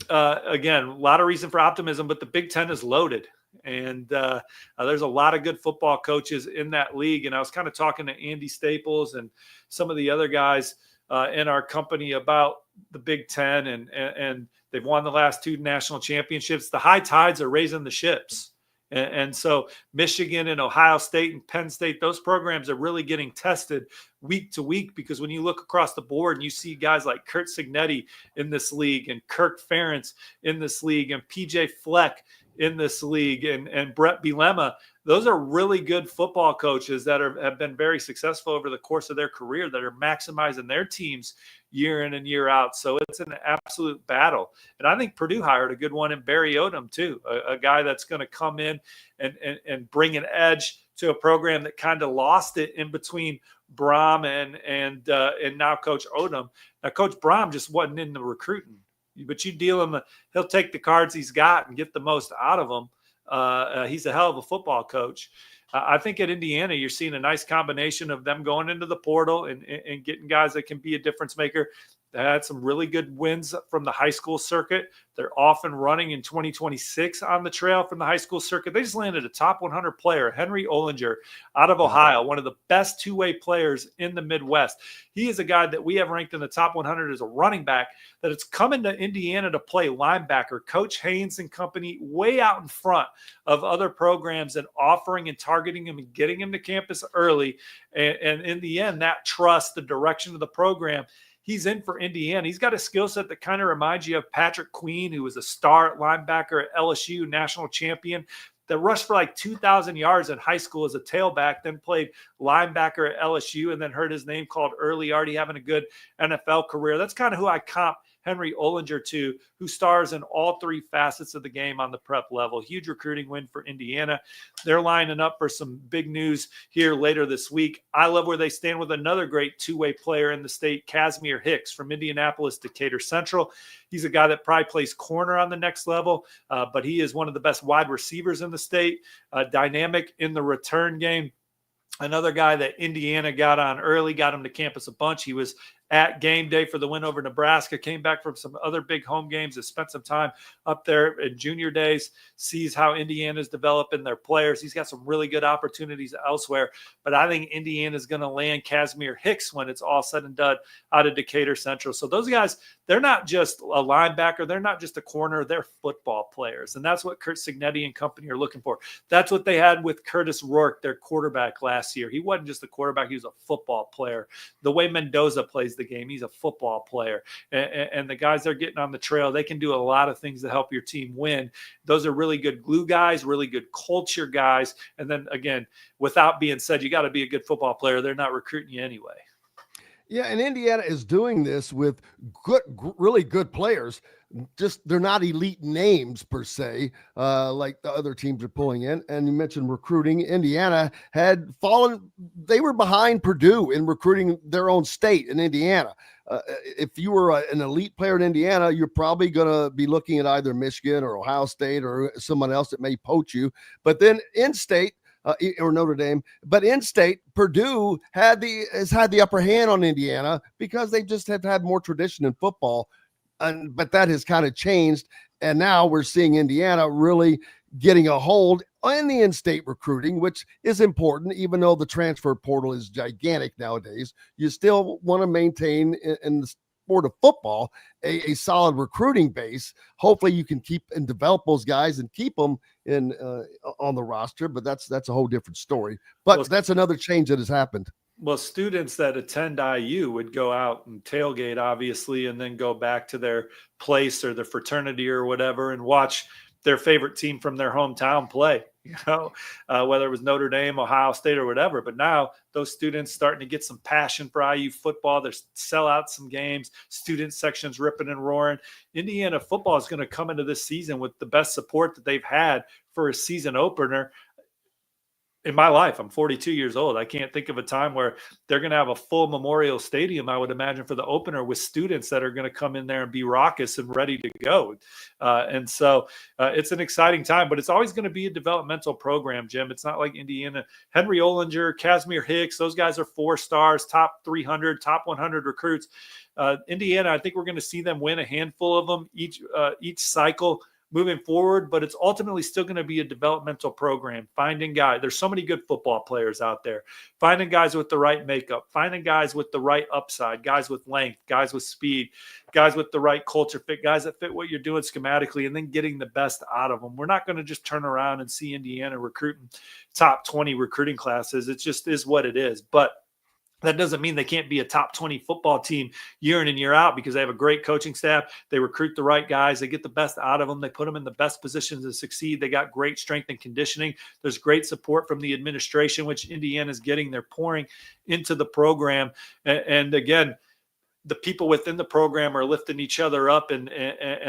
again, a lot of reason for optimism, but the Big Ten is loaded. And there's a lot of good football coaches in that league. And I was kind of talking to Andy Staples and some of the other guys in our company about the Big Ten, and they've won the last 2 national championships. The high tides are raising the ships. And so Michigan and Ohio State and Penn State, those programs are really getting tested week to week, because when you look across the board and you see guys like Curt Cignetti in this league, and Kirk Ferentz in this league, and PJ Fleck in this league, and Brett Bielema, those are really good football coaches that have been very successful over the course of their career, that are maximizing their teams year in and year out. So it's an absolute battle. And I think Purdue hired a good one in Barry Odom too, a guy that's going to come in and bring an edge to a program that kind of lost it in between Brom and now Coach Odom. Now, Coach Brom just wasn't in the recruiting, but you deal him, he'll take the cards he's got and get the most out of them. He's a hell of a football coach. I think at Indiana, you're seeing a nice combination of them going into the portal and getting guys that can be a difference maker. They had some really good wins from the high school circuit. They're off and running in 2026 on the trail from the high school circuit. They just landed a top 100 player, Henry Ollinger, out of Ohio, one of the best two-way players in the Midwest. He is a guy that we have ranked in the top 100 as a running back, that it's coming to Indiana to play linebacker. Coach Haynes and company way out in front of other programs and offering and targeting him and getting him to campus early. And in the end, that trust, the direction of the program, he's in for Indiana. He's got a skill set that kind of reminds you of Patrick Queen, who was a star at linebacker at LSU, national champion, that rushed for like 2,000 yards in high school as a tailback, then played linebacker at LSU, and then heard his name called early, already having a good NFL career. That's kind of who I comp Henry Ollinger to, who stars in all 3 facets of the game on the prep level. Huge recruiting win for Indiana. They're lining up for some big news here later this week. I love where they stand with another great two-way player in the state, Casimir Hicks from Indianapolis, Decatur Central. He's a guy that probably plays corner on the next level, but he is one of the best wide receivers in the state, dynamic in the return game. Another guy that Indiana got on early, got him to campus a bunch. He was at game day for the win over Nebraska, came back from some other big home games, has spent some time up there in junior days, sees how Indiana's developing their players. He's got some really good opportunities elsewhere, but I think Indiana's going to land Casimir Hicks when it's all said and done out of Decatur Central. So those guys, they're not just a linebacker, they're not just a corner, they're football players. And that's what Curt Cignetti and company are looking for. That's what they had with Curtis Rourke, their quarterback last year. He wasn't just a quarterback, he was a football player. The way Mendoza plays the game, he's a football player. And the guys they're getting on the trail, they can do a lot of things to help your team win. Those are really good glue guys, really good culture guys. And then again, without being said, you got to be a good football player. They're not recruiting you anyway. Yeah, and Indiana is doing this with really good players. Just they're not elite names per se, like the other teams are pulling in. And you mentioned recruiting. Indiana had fallen; they were behind Purdue in recruiting their own state in Indiana. If you were an elite player in Indiana, you're probably going to be looking at either Michigan or Ohio State or someone else that may poach you. But then in-state. Or Notre Dame, but in-state, Purdue has had the upper hand on Indiana because they just have had more tradition in football, but that has kind of changed, and now we're seeing Indiana really getting a hold on the in-state recruiting, which is important, even though the transfer portal is gigantic nowadays. You still want to maintain in the sport of football a solid recruiting base. Hopefully you can keep and develop those guys and keep them in on the roster, but that's a whole different story. But that's another change that has happened. Well, students that attend IU would go out and tailgate, obviously, and then go back to their place or their fraternity or whatever and watch their favorite team from their hometown play. whether it was Notre Dame, Ohio State, or whatever. But now those students starting to get some passion for IU football. They're sell out some games, student sections ripping and roaring. Indiana football is going to come into this season with the best support that they've had for a season opener in my life. I'm 42 years old. I can't think of a time where they're going to have a full Memorial Stadium, I would imagine, for the opener with students that are going to come in there and be raucous and ready to go. And so it's an exciting time, but it's always going to be a developmental program, Jim. It's not like Indiana. Henry Ollinger, Casimir Hicks, those guys are 4 stars, top 300, top 100 recruits. Indiana, I think we're going to see them win a handful of them each cycle moving forward, but it's ultimately still going to be a developmental program. Finding guys, there's so many good football players out there. Finding guys with the right makeup, finding guys with the right upside, guys with length, guys with speed, guys with the right culture fit, guys that fit what you're doing schematically, and then getting the best out of them. We're not going to just turn around and see Indiana recruiting top 20 recruiting classes. It just is what it is. But that doesn't mean they can't be a top 20 football team year in and year out, because they have a great coaching staff. They recruit the right guys. They get the best out of them. They put them in the best positions to succeed. They got great strength and conditioning. There's great support from the administration, which Indiana's getting. They're pouring into the program. And again, the people within the program are lifting each other up, and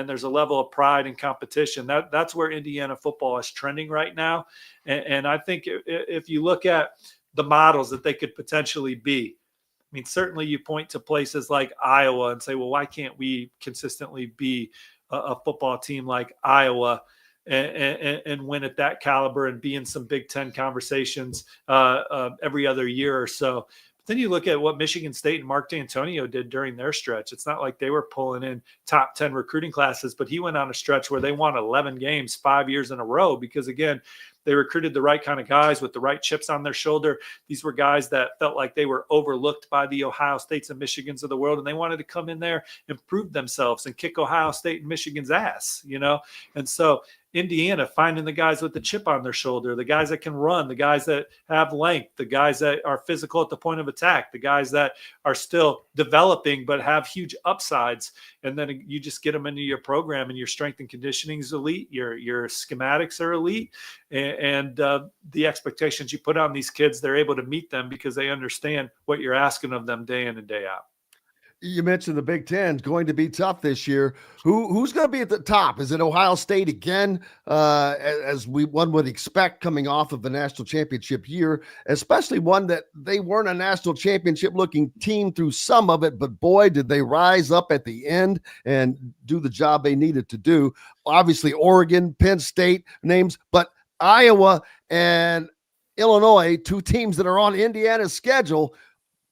there's a level of pride and competition. That's where Indiana football is trending right now. And I think if you look at the models that they could potentially be. I mean, certainly you point to places like Iowa and say, well, why can't we consistently be a football team like Iowa and win at that caliber and be in some Big Ten conversations every other year or so. But then you look at what Michigan State and Mark D'Antonio did during their stretch. It's not like they were pulling in top 10 recruiting classes, but he went on a stretch where they won 11 games 5 years in a row because, again, they recruited the right kind of guys with the right chips on their shoulder. These were guys that felt like they were overlooked by the Ohio States and Michigans of the world, and they wanted to come in there and prove themselves and kick Ohio State and Michigan's ass, you know? And so Indiana finding the guys with the chip on their shoulder, the guys that can run, the guys that have length, the guys that are physical at the point of attack, the guys that are still developing but have huge upsides. And then you just get them into your program, and your strength and conditioning is elite. Your schematics are elite. And the expectations you put on these kids, they're able to meet them because they understand what you're asking of them day in and day out. You mentioned the Big Ten is going to be tough this year. Who's going to be at the top? Is it Ohio State again, as one would expect coming off of a national championship year, especially one that they weren't a national championship looking team through some of it, but boy, did they rise up at the end and do the job they needed to do. Obviously, Oregon, Penn State names, but Iowa and Illinois, two teams that are on Indiana's schedule.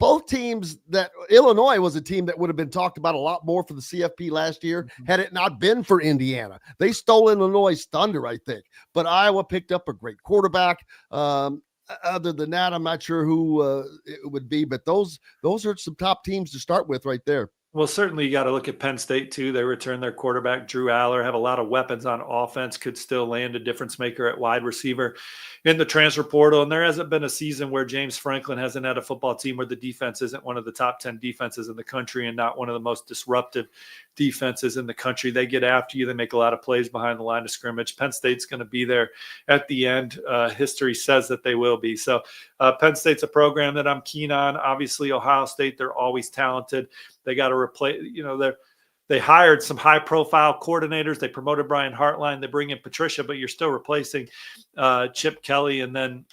Both teams that Illinois was a team that would have been talked about a lot more for the CFP last year had it not been for Indiana. They stole Illinois' thunder, I think. But Iowa picked up a great quarterback. Other than that, I'm not sure who it would be, but those are some top teams to start with right there. Well, certainly you got to look at Penn State, too. They return their quarterback, Drew Aller, have a lot of weapons on offense, could still land a difference maker at wide receiver in the transfer portal. And there hasn't been a season where James Franklin hasn't had a football team where the defense isn't one of the top 10 defenses in the country and not one of the most disruptive defenses in the country. They get after you. They make a lot of plays behind the line of scrimmage. Penn State's going to be there at the end. History says that they will be. So Penn State's a program that I'm keen on. Obviously, Ohio State, they're always talented. They got to replace, they hired some high-profile coordinators. They promoted Brian Hartline. They bring in Patricia, but you're still replacing Chip Kelly. And then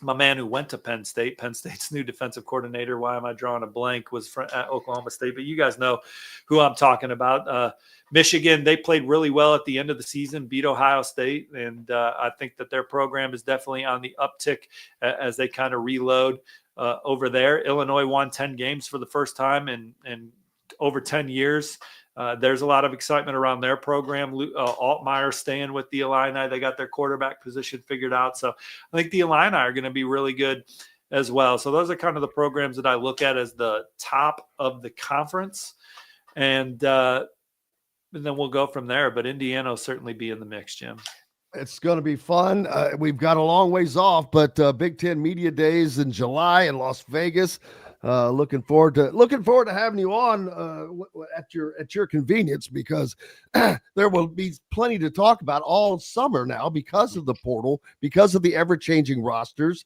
my man who went to Penn State, Penn State's new defensive coordinator, why am I drawing a blank, was at Oklahoma State. But you guys know who I'm talking about. Michigan, they played really well at the end of the season, beat Ohio State. And I think that their program is definitely on the uptick as they kind of reload over there. Illinois won 10 games for the first time in over 10 years. There's a lot of excitement around their program. Altmaier staying with the Illini. They got their quarterback position figured out. So I think the Illini are going to be really good as well. So those are kind of the programs that I look at as the top of the conference. And then we'll go from there. But Indiana will certainly be in the mix, Jim. It's going to be fun. We've got a long ways off, but Big Ten Media Days in July in Las Vegas. looking forward to having you on at your convenience, because there will be plenty to talk about all summer now because of the portal, because of the ever-changing rosters.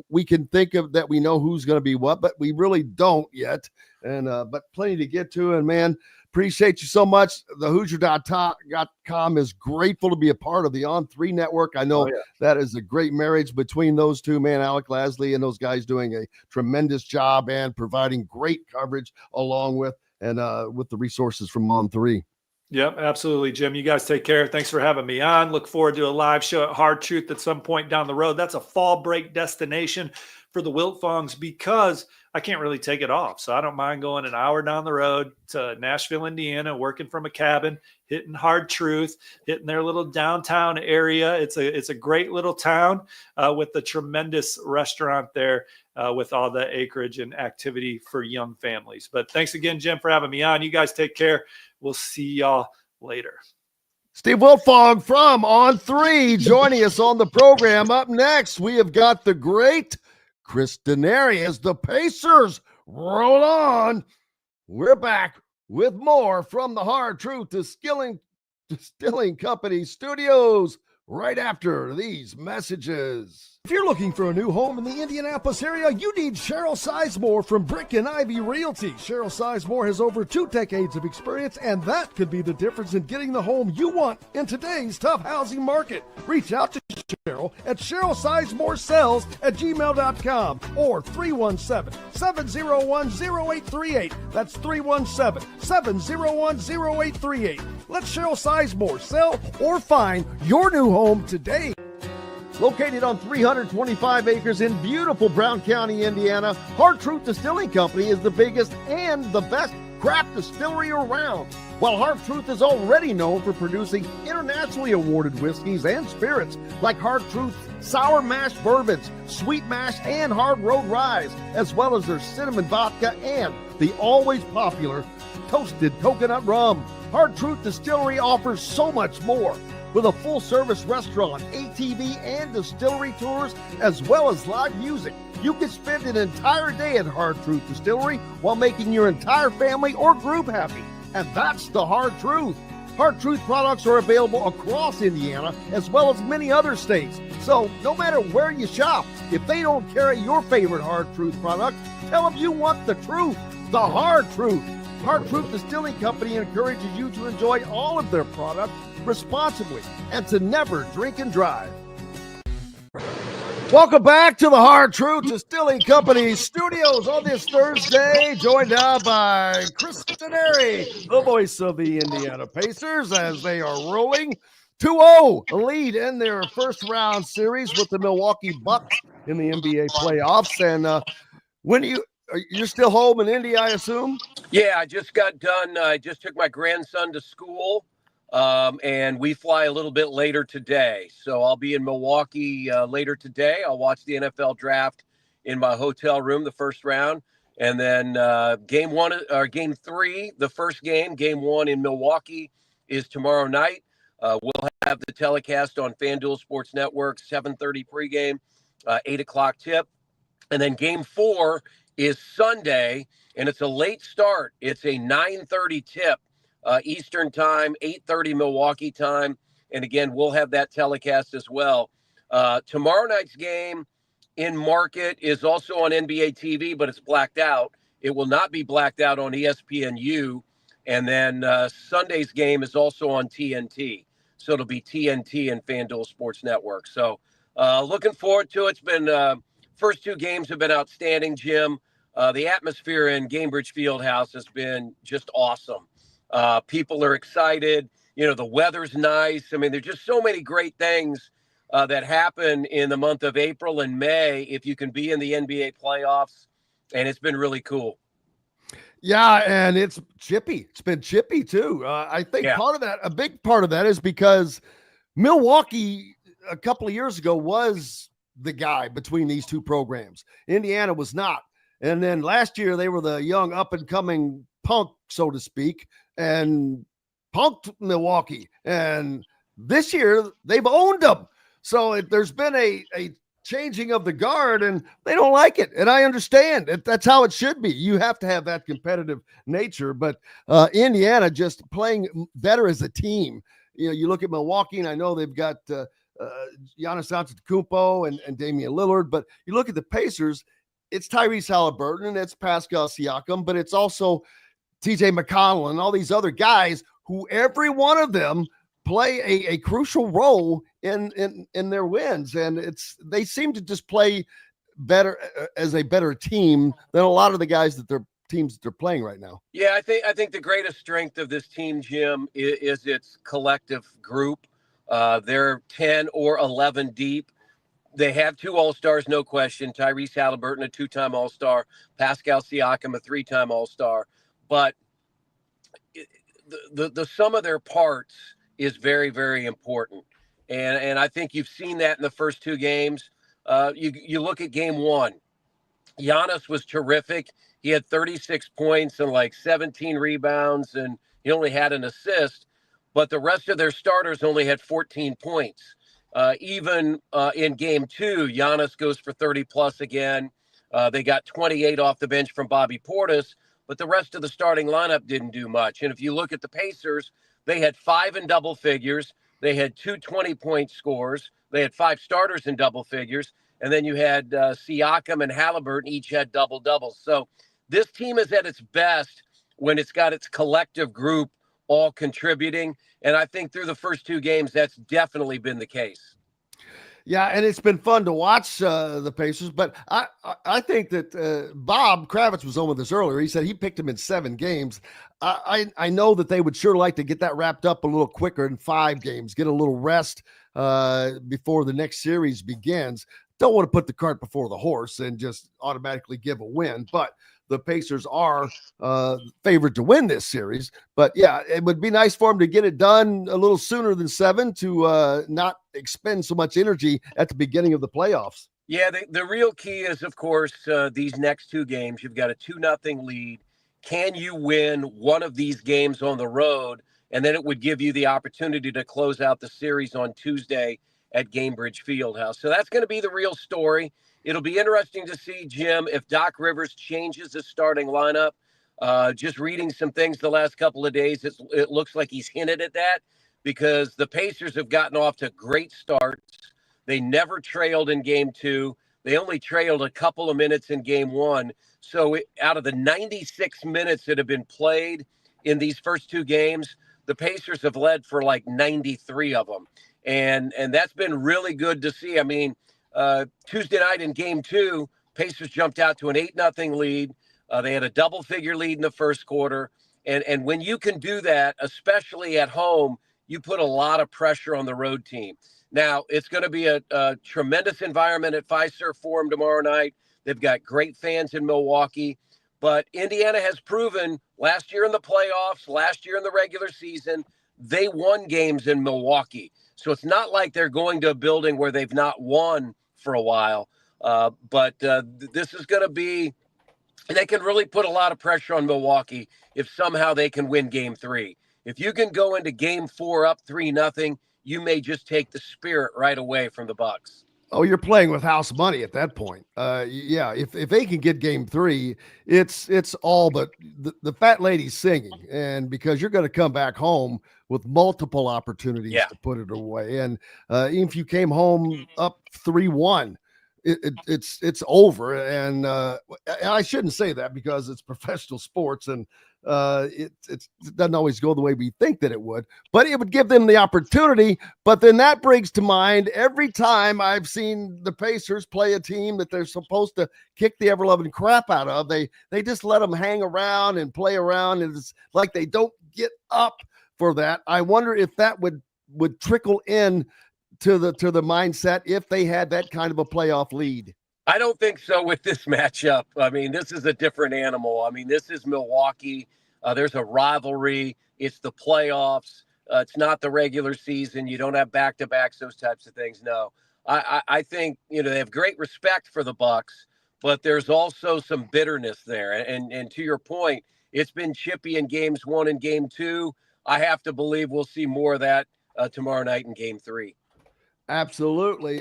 We can think of that, we know who's going to be what, but we really don't yet. And but plenty to get to. And man, appreciate you so much. The Hoosier.com is grateful to be a part of the On3 network. I know that is a great marriage between those two, man. Alec Lasley and those guys doing a tremendous job and providing great coverage along with with the resources from On3. Yep, absolutely, Jim. You guys take care. Thanks for having me on. Look forward to a live show at Hard Truth at some point down the road. That's a fall break destination for the Wiltfongs because I can't really take it off. So I don't mind going an hour down the road to Nashville, Indiana, working from a cabin, hitting Hard Truth, hitting their little downtown area. It's a great little town with a tremendous restaurant there with all the acreage and activity for young families. But thanks again, Jim, for having me on. You guys take care. We'll see y'all later. Steve Wiltfong from On3 joining us on the program. Up next, we have got the great Chris Denari as the Pacers roll on. We're back with more from the Hard Truth Distilling Company studios right after these messages. If you're looking for a new home in the Indianapolis area, you need Cheryl Sizemore from Brick and Ivy Realty. Cheryl Sizemore has over 2 decades of experience, and that could be the difference in getting the home you want in today's tough housing market. Reach out to Cheryl at CherylSizemore@gmail.com or 317-701-0838. That's 317-701-0838. Let Cheryl Sizemore sell or find your new home today. Located on 325 acres in beautiful Brown County, Indiana, Hard Truth Distilling Company is the biggest and the best craft distillery around. While Hard Truth is already known for producing internationally awarded whiskeys and spirits like Hard Truth Sour Mash Bourbons, Sweet Mash, and Hard Road Ryes, as well as their cinnamon vodka and the always popular Toasted Coconut Rum. Hard Truth Distillery offers so much more. With a full-service restaurant, ATV, and distillery tours, as well as live music, you can spend an entire day at Hard Truth Distillery while making your entire family or group happy. And that's the Hard Truth. Hard Truth products are available across Indiana, as well as many other states. So no matter where you shop, if they don't carry your favorite Hard Truth product, tell them you want the truth, the Hard Truth. Hard Truth Distilling Company encourages you to enjoy all of their products responsibly and to never drink and drive. Welcome back to the Hard Truth Distilling Company studios on this Thursday, joined now by Chris Denari, the voice of the Indiana Pacers, as they are rolling 2-0 lead in their first round series with the Milwaukee Bucks in the NBA playoffs. And you're still home in Indy, I assume? Yeah, I just got done. I just took my grandson to school, and we fly a little bit later today. So I'll be in Milwaukee later today. I'll watch the NFL draft in my hotel room, the first round. And then game 3, the first game 1 in Milwaukee is tomorrow night. We'll have the telecast on FanDuel Sports Network, 7:30 pregame, 8 o'clock tip. And then game 4 is Sunday, and it's a late start. It's a 9:30 tip Eastern time, 8:30 Milwaukee time. And again, we'll have that telecast as well. Tomorrow night's game in market is also on NBA TV, but it's blacked out. It will not be blacked out on ESPNU. And then Sunday's game is also on TNT. So it'll be TNT and FanDuel Sports Network. So looking forward to it. It's been first 2 games have been outstanding, Jim. The atmosphere in Gainbridge Fieldhouse has been just awesome. People are excited. You know, the weather's nice. I mean, there's just so many great things that happen in the month of April and May if you can be in the NBA playoffs, and it's been really cool. Yeah, and it's chippy. It's been chippy, too. I think a big part of that is because Milwaukee a couple of years ago was the guy between these two programs. Indiana was not. And then last year they were the young up-and-coming punk, so to speak, and punked Milwaukee. And this year they've owned them. So there's been a changing of the guard, and they don't like it. And I understand that's how it should be. You have to have that competitive nature, but Indiana just playing better as a team. You look at Milwaukee, and I know they've got Giannis Antetokounmpo and Damian Lillard, but you look at the Pacers, it's Tyrese Haliburton and it's Pascal Siakam, but it's also TJ McConnell and all these other guys who every one of them play a crucial role in their wins. And they seem to just play better as a better team than a lot of the guys that they're playing right now. Yeah, I think the greatest strength of this team, Jim, is its collective group. They're 10 or 11 deep. They have 2 All-Stars, no question. Tyrese Haliburton, a 2-time All-Star. Pascal Siakam, a 3-time All-Star. But the sum of their parts is very, very important. And I think you've seen that in the first 2 games. You look at game 1. Giannis was terrific. He had 36 points and like 17 rebounds, and he only had an assist. But the rest of their starters only had 14 points. Even in game 2, Giannis goes for 30-plus again. They got 28 off the bench from Bobby Portis, but the rest of the starting lineup didn't do much. And if you look at the Pacers, they had 5 in double figures. They had 2 20-point scores. They had 5 starters in double figures. And then you had Siakam and Haliburton each had double-doubles. So this team is at its best when it's got its collective group all contributing. And I think through the first 2 games, that's definitely been the case. Yeah, and it's been fun to watch the Pacers, but I think that Bob Kravitz was on with us earlier. He said he picked him in 7 games. I know that they would sure like to get that wrapped up a little quicker in 5 games, get a little rest before the next series begins. Don't want to put the cart before the horse and just automatically give a win, but the Pacers are favored to win this series. But yeah, it would be nice for them to get it done a little sooner than 7 to not expend so much energy at the beginning of the playoffs. Yeah, the real key is, of course, these next 2 games. You've got a 2-0 lead. Can you win one of these games on the road? And then it would give you the opportunity to close out the series on Tuesday at Gainbridge Fieldhouse. So that's going to be the real story. It'll be interesting to see, Jim, if Doc Rivers changes his starting lineup. Just reading some things the last couple of days, it looks like he's hinted at that because the Pacers have gotten off to great starts. They never trailed in game 2. They only trailed a couple of minutes in game 1. So out of the 96 minutes that have been played in these first 2 games, the Pacers have led for like 93 of them. And that's been really good to see. I mean, Tuesday night in game 2, Pacers jumped out to an 8-0 lead. They had a double-figure lead in the first quarter. And when you can do that, especially at home, you put a lot of pressure on the road team. Now, it's going to be a tremendous environment at Fiserv Forum tomorrow night. They've got great fans in Milwaukee. But Indiana has proven last year in the playoffs, last year in the regular season, they won games in Milwaukee. So it's not like they're going to a building where they've not won for a while. But this is going to be – they can really put a lot of pressure on Milwaukee if somehow they can win game 3. If you can go into game 4 up 3-0, you may just take the spirit right away from the Bucks. Oh, you're playing with house money at that point. Yeah, if they can get game 3, it's all but the fat lady's singing. And because you're going to come back home with multiple opportunities to put it away. And even if you came home up 3-1, it's over. And I shouldn't say that because it's professional sports and it doesn't always go the way we think that it would, but it would give them the opportunity. But then that brings to mind every time I've seen the Pacers play a team that they're supposed to kick the ever-loving crap out of, they just let them hang around and play around, and it's like they don't get up for that. I wonder if that would trickle in to the mindset if they had that kind of a playoff lead. I don't think so with this matchup. I mean, this is a different animal. I mean, this is Milwaukee. There's a rivalry. It's the playoffs. It's not the regular season. You don't have back-to-backs, those types of things. No, I think, they have great respect for the Bucks, but there's also some bitterness there. And to your point, it's been chippy in games 1 and game 2. I have to believe we'll see more of that tomorrow night in game 3. Absolutely.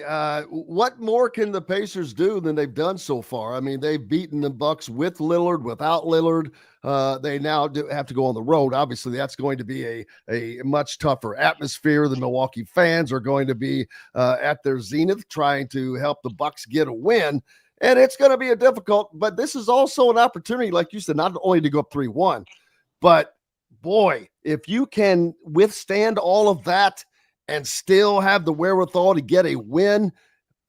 What more can the Pacers do than they've done so far? I mean, they've beaten the Bucks with Lillard, without Lillard. They now have to go on the road. Obviously, that's going to be a much tougher atmosphere. The Milwaukee fans are going to be at their zenith, trying to help the Bucks get a win. And it's going to be a difficult, but this is also an opportunity, like you said, not only to go up 3-1, but boy, if you can withstand all of that and still have the wherewithal to get a win,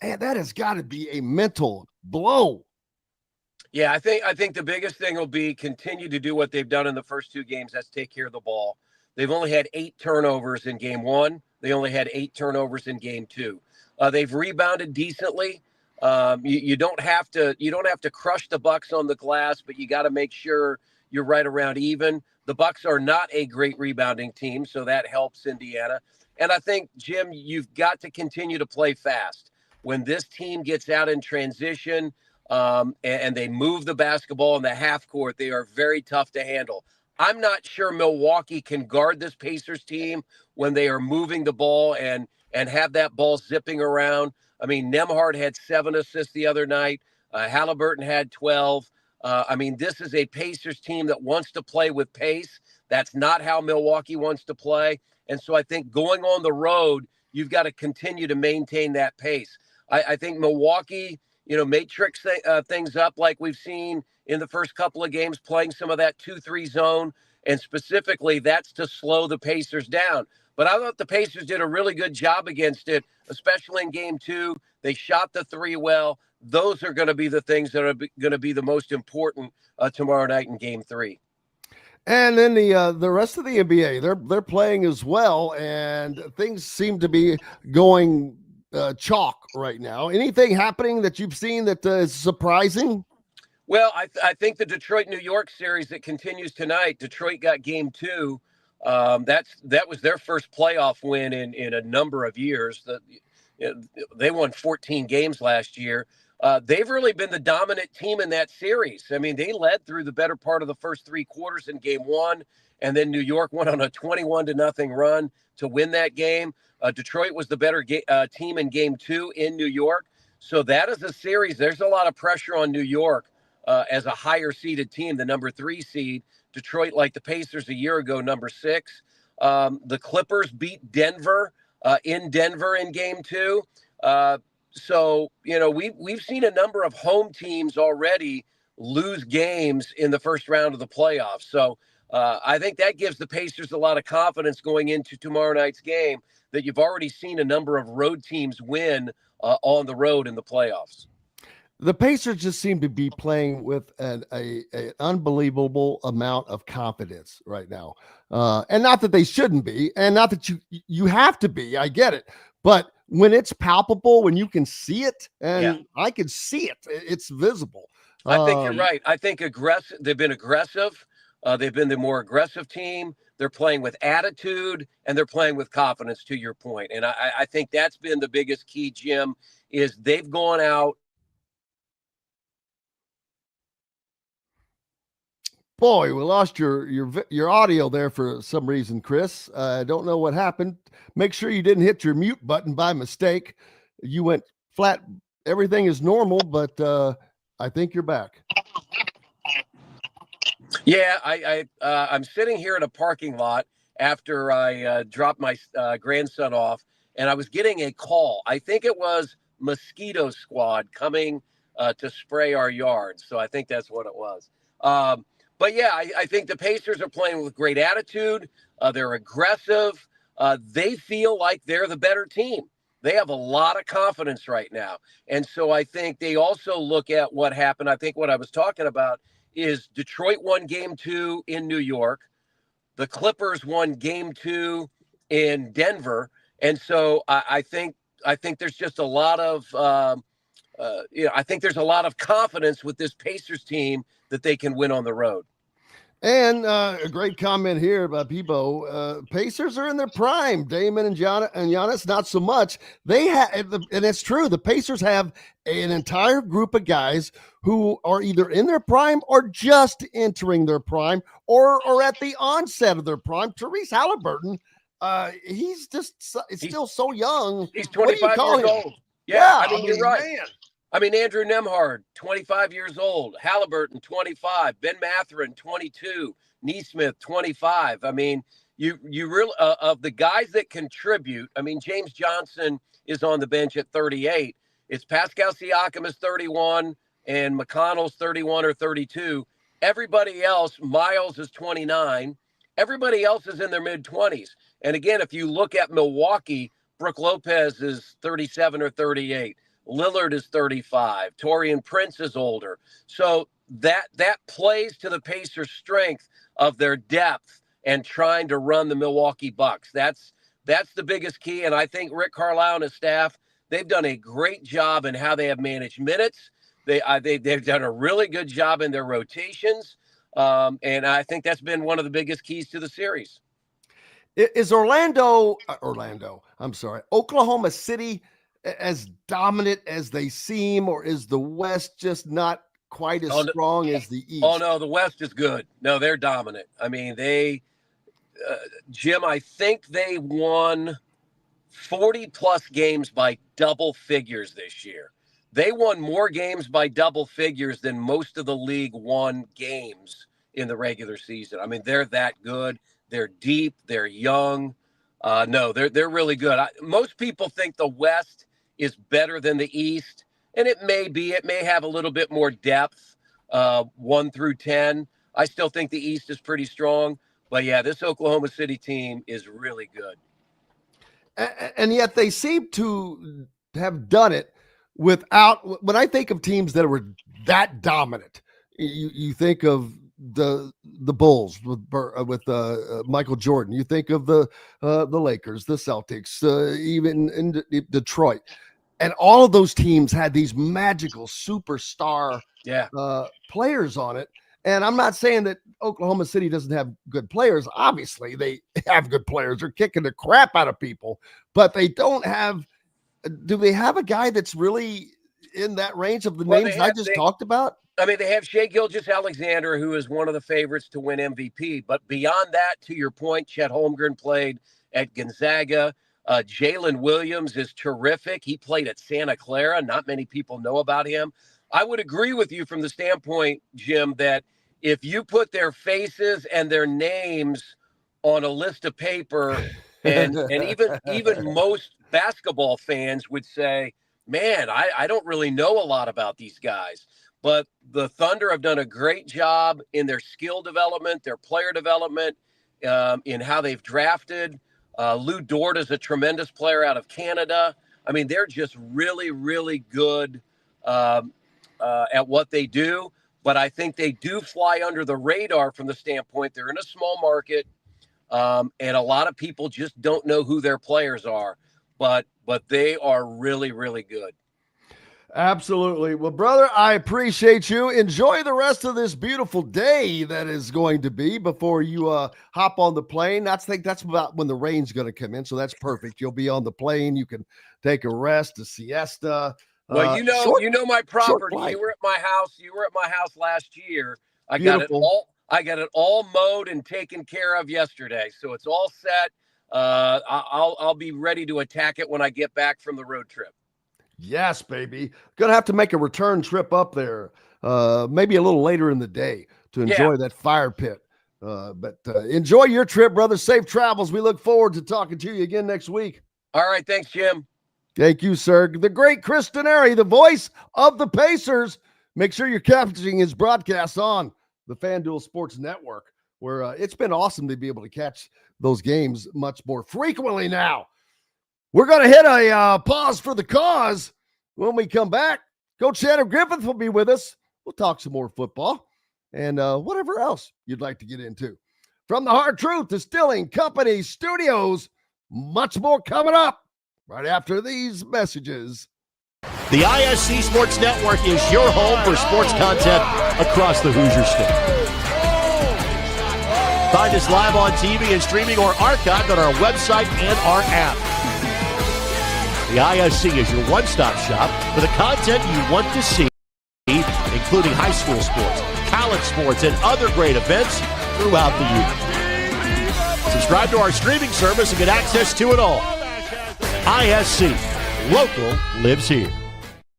man, that has got to be a mental blow. Yeah, I think the biggest thing will be continue to do what they've done in the first two games. That's take care of the ball. They've only had 8 turnovers in game 1. They only had 8 turnovers in game 2. They've rebounded decently. You don't have to crush the Bucks on the glass, but you got to make sure you're right around even. The Bucks are not a great rebounding team, so that helps Indiana. And I think, Jim, you've got to continue to play fast. When this team gets out in transition and they move the basketball in the half court, they are very tough to handle. I'm not sure Milwaukee can guard this Pacers team when they are moving the ball and have that ball zipping around. I mean, Nembhard had 7 assists the other night. Halliburton had 12. I mean, this is a Pacers team that wants to play with pace. That's not how Milwaukee wants to play. And so I think going on the road, you've got to continue to maintain that pace. I think Milwaukee, may trick things up like we've seen in the first couple of games, playing some of that 2-3 zone. And specifically, that's to slow the Pacers down. But I thought the Pacers did a really good job against it, especially in game 2. They shot the 3 well. Those are going to be the things that are going to be the most important tomorrow night in game 3. And then the rest of the NBA, they're playing as well, and things seem to be going chalk right now. Anything happening that you've seen that is surprising? Well, I think the Detroit-New York series that continues tonight, Detroit got game 2. That was their first playoff win in a number of years. They won 14 games last year. They've really been the dominant team in that series. I mean, they led through the better part of the first 3 quarters in game 1, and then New York went on a 21-0 run to win that game. Detroit was the better team in game 2 in New York. So that is a series. There's a lot of pressure on New York as a higher seeded team, the number 3 seed. Detroit, like the Pacers a year ago, number 6. The Clippers beat Denver in Denver in game 2. So, we've seen a number of home teams already lose games in the first round of the playoffs. So I think that gives the Pacers a lot of confidence going into tomorrow night's game that you've already seen a number of road teams win on the road in the playoffs. The Pacers just seem to be playing with an unbelievable amount of confidence right now. And not that they shouldn't be, and not that you have to be, I get it. But when it's palpable, when you can see it, and I can see it, it's visible. I think you're right. I think they've been aggressive. They've been the more aggressive team. They're playing with attitude, and they're playing with confidence, to your point. And I think that's been the biggest key, Jim, is they've gone out. Boy, we lost your audio there for some reason, Chris. I don't know what happened. Make sure you didn't hit your mute button by mistake. You went flat. Everything is normal, but I think you're back. Yeah, I'm sitting here in a parking lot after I dropped my grandson off, and I was getting a call. I think it was Mosquito Squad coming to spray our yard. So I think that's what it was. But yeah, I think the Pacers are playing with great attitude. They're aggressive. They feel like they're the better team. They have a lot of confidence right now. And so I think they also look at what happened. I think what I was talking about is Detroit won game 2 in New York. The Clippers won game 2 in Denver. And so I think there's just a lot of I think there's a lot of confidence with this Pacers team that they can win on the road. And a great comment here about Peebo. Pacers are in their prime. Damon and Giannis, not so much. They have, and it's true. The Pacers have an entire group of guys who are either in their prime or just entering their prime or at the onset of their prime. Tyrese Halliburton, he's still so young. He's 25 years old. Yeah, I mean, you're right. Man. I mean, Andrew Nemhard, 25 years old. Halliburton, 25. Ben Mathurin, 22. Neesmith, 25. I mean, you really of the guys that contribute. I mean, James Johnson is on the bench at 38. It's Pascal Siakam is 31 and McConnell's 31 or 32. Everybody else, Miles is 29. Everybody else is in their mid-20s. And again, if you look at Milwaukee, Brook Lopez is 37 or 38. Lillard is 35. Taurean Prince is older. So that plays to the Pacers' strength of their depth and trying to run the Milwaukee Bucks. That's the biggest key. And I think Rick Carlisle and his staff, they've done a great job in how they have managed minutes. They've done a really good job in their rotations. And I think that's been one of the biggest keys to the series. Is Oklahoma City as dominant as they seem, or is the West just not quite as strong as the East? Oh, no, the West is good. No, they're dominant. I mean, Jim, I think they won 40-plus games by double figures this year. They won more games by double figures than most of the league won games in the regular season. I mean, they're that good. They're deep. They're young. No, they're really good. Most people think the West is better than the East, and it may be. It may have a little bit more depth, 1 through 10. I still think the East is pretty strong. But, yeah, this Oklahoma City team is really good. And yet they seem to have done it without – when I think of teams that were that dominant, you think of the Bulls with Michael Jordan. You think of the Lakers, the Celtics, even in Detroit. And all of those teams had these magical superstar players on it. And I'm not saying that Oklahoma City doesn't have good players. Obviously, they have good players. They're kicking the crap out of people. But they don't have – do they have a guy that's really in that range of the names I just talked about? I mean, they have Shai Gilgeous-Alexander, who is one of the favorites to win MVP. But beyond that, to your point, Chet Holmgren played at Gonzaga. Jalen Williams is terrific. He played at Santa Clara. Not many people know about him. I would agree with you from the standpoint, Jim, that if you put their faces and their names on a list of paper, and even most basketball fans would say, man, I don't really know a lot about these guys. But the Thunder have done a great job in their skill development, their player development, in how they've drafted. Lou Dort is a tremendous player out of Canada. I mean, they're just really, really good at what they do. But I think they do fly under the radar from the standpoint they're in a small market, and a lot of people just don't know who their players are. But they are really, really good. Absolutely. Well, brother, I appreciate you. Enjoy the rest of this beautiful day that is going to be before you hop on the plane. I think that's about when the rain's going to come in, so that's perfect. You'll be on the plane. You can take a rest, a siesta. Well, you know my property. You were at my house. You were at my house last year. I got it all mowed and taken care of yesterday, so it's all set. I'll be ready to attack it when I get back from the road trip. Yes, baby. Gonna have to make a return trip up there, maybe a little later in the day to enjoy that fire pit. But enjoy your trip, brother. Safe travels. We look forward to talking to you again next week. All right. Thanks, Jim. Thank you, sir. The great Chris Denari, the voice of the Pacers. Make sure you're capturing his broadcasts on the FanDuel Sports Network, where it's been awesome to be able to catch those games much more frequently now. We're going to hit a pause for the cause. When we come back, Coach Shannon Griffith will be with us. We'll talk some more football and whatever else you'd like to get into. From the Hard Truth Distilling Company Studios, much more coming up right after these messages. The ISC Sports Network is your home for sports content across the Hoosier State. Find us live on TV and streaming or archived on our website and our app. The ISC is your one-stop shop for the content you want to see, including high school sports, college sports, and other great events throughout the year. Subscribe to our streaming service and get access to it all. ISC. Local lives here.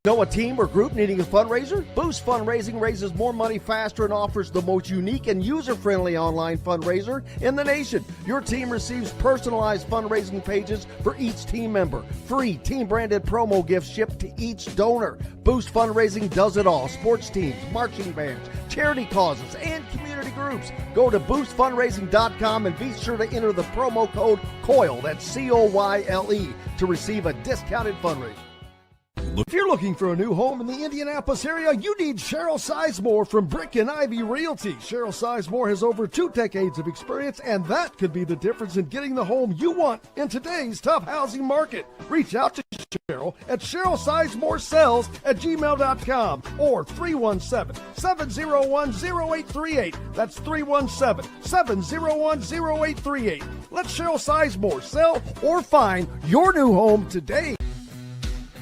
Know a team or group needing a fundraiser? Boost Fundraising raises more money faster and offers the most unique and user-friendly online fundraiser in the nation. Your team receives personalized fundraising pages for each team member. Free team-branded promo gifts shipped to each donor. Boost Fundraising does it all. Sports teams, marching bands, charity causes, and community groups. Go to boostfundraising.com and be sure to enter the promo code COYLE, that's COYLE, to receive a discounted fundraiser. If you're looking for a new home in the Indianapolis area, you need Cheryl Sizemore from Brick and Ivy Realty. Cheryl Sizemore has over 2 decades of experience, and that could be the difference in getting the home you want in today's tough housing market. Reach out to Cheryl at CherylSizemore@gmail.com or 317-701-0838. That's 317-701-0838. Let Cheryl Sizemore sell or find your new home today.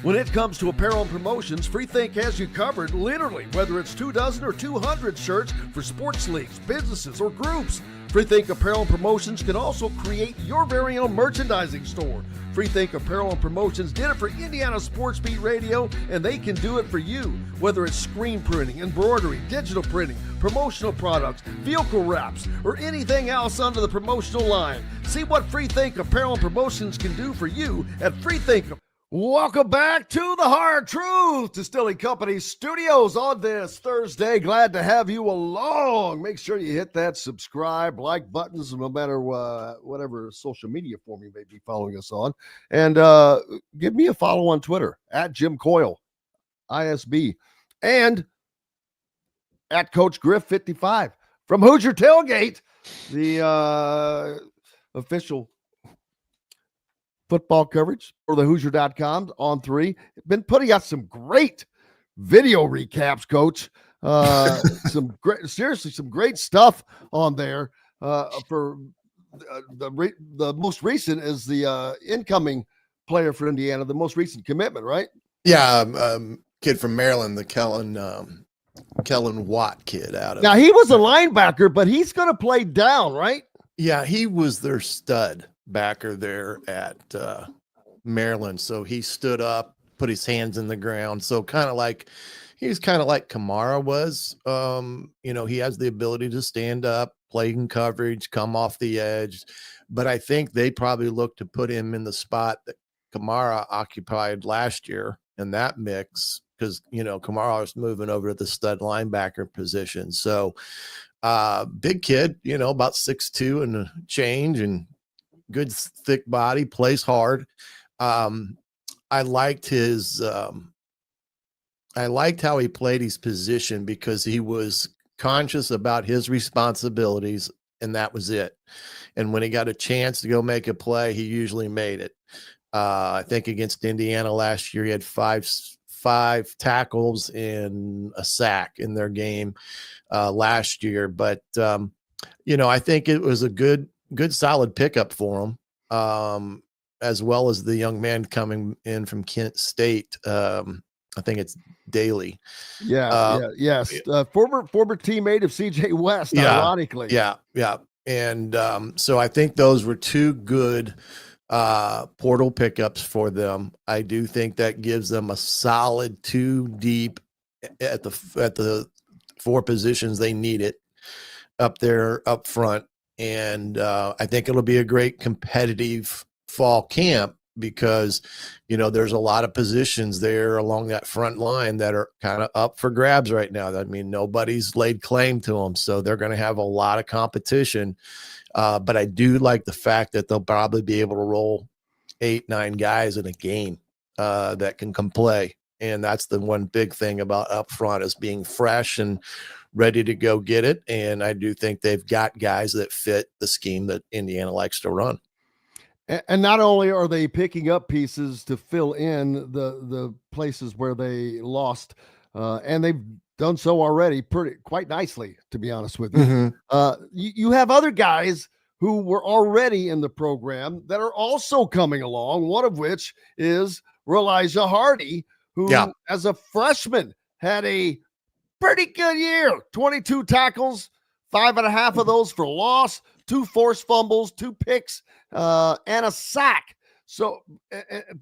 When it comes to apparel and promotions, FreeThink has you covered, literally, whether it's 24 or 200 shirts for sports leagues, businesses, or groups. FreeThink Apparel and Promotions can also create your very own merchandising store. FreeThink Apparel and Promotions did it for Indiana Sports Beat Radio, and they can do it for you. Whether it's screen printing, embroidery, digital printing, promotional products, vehicle wraps, or anything else under the promotional line. See what FreeThink Apparel and Promotions can do for you at FreeThink. Welcome back to the Hard Truth Distilling Company studios on this Thursday. Glad to have you along. Make sure you hit that subscribe, like buttons, no matter whatever social media form you may be following us on. And give me a follow on Twitter, at Jim Coyle, ISB, and at Coach Griff 55 from Hoosier Tailgate, the official football coverage for the Hoosier.com on 3. Been putting out some great video recaps, Coach. Some great stuff on there. For the most recent is the incoming player for Indiana, the most recent commitment, right? Yeah, kid from Maryland, the Kellen Watt kid out of. Now he was a linebacker, but he's going to play down, right? Yeah, he was their stud backer there at Maryland. So he stood up, put his hands in the ground. So he's kind of like Kamara was. He has the ability to stand up, play in coverage, come off the edge. But I think they probably look to put him in the spot that Kamara occupied last year in that mix, because Kamara was moving over to the stud linebacker position. So big kid, about 6'2" and a change, and good thick body, plays hard. I liked how he played his position, because he was conscious about his responsibilities, and that was it. And when he got a chance to go make a play, he usually made it. I think against Indiana last year, he had five tackles and a sack in their game last year. But I think it was a good solid pickup for him, as well as the young man coming in from Kent State. I think it's Daly. Yes. Former teammate of CJ West, ironically. Yeah. And so I think those were 2 good portal pickups for them. I do think that gives them a solid 2 deep at the 4 positions they need it up there up front. And I think it'll be a great competitive fall camp, because, there's a lot of positions there along that front line that are kind of up for grabs right now. I mean, nobody's laid claim to them, so they're going to have a lot of competition. But I do like the fact that they'll probably be able to roll 8-9 guys in a game that can come play. And that's the one big thing about up front, is being fresh and ready to go get it. And I do think they've got guys that fit the scheme that Indiana likes to run. And not only are they picking up pieces to fill in the places where they lost, and they've done so already quite nicely, to be honest with you. Mm-hmm. You have other guys who were already in the program that are also coming along, one of which is Elijah Hardy, who as a freshman had a pretty good year, 22 tackles, 5.5 of those for loss, 2 forced fumbles, 2 picks, and a sack. So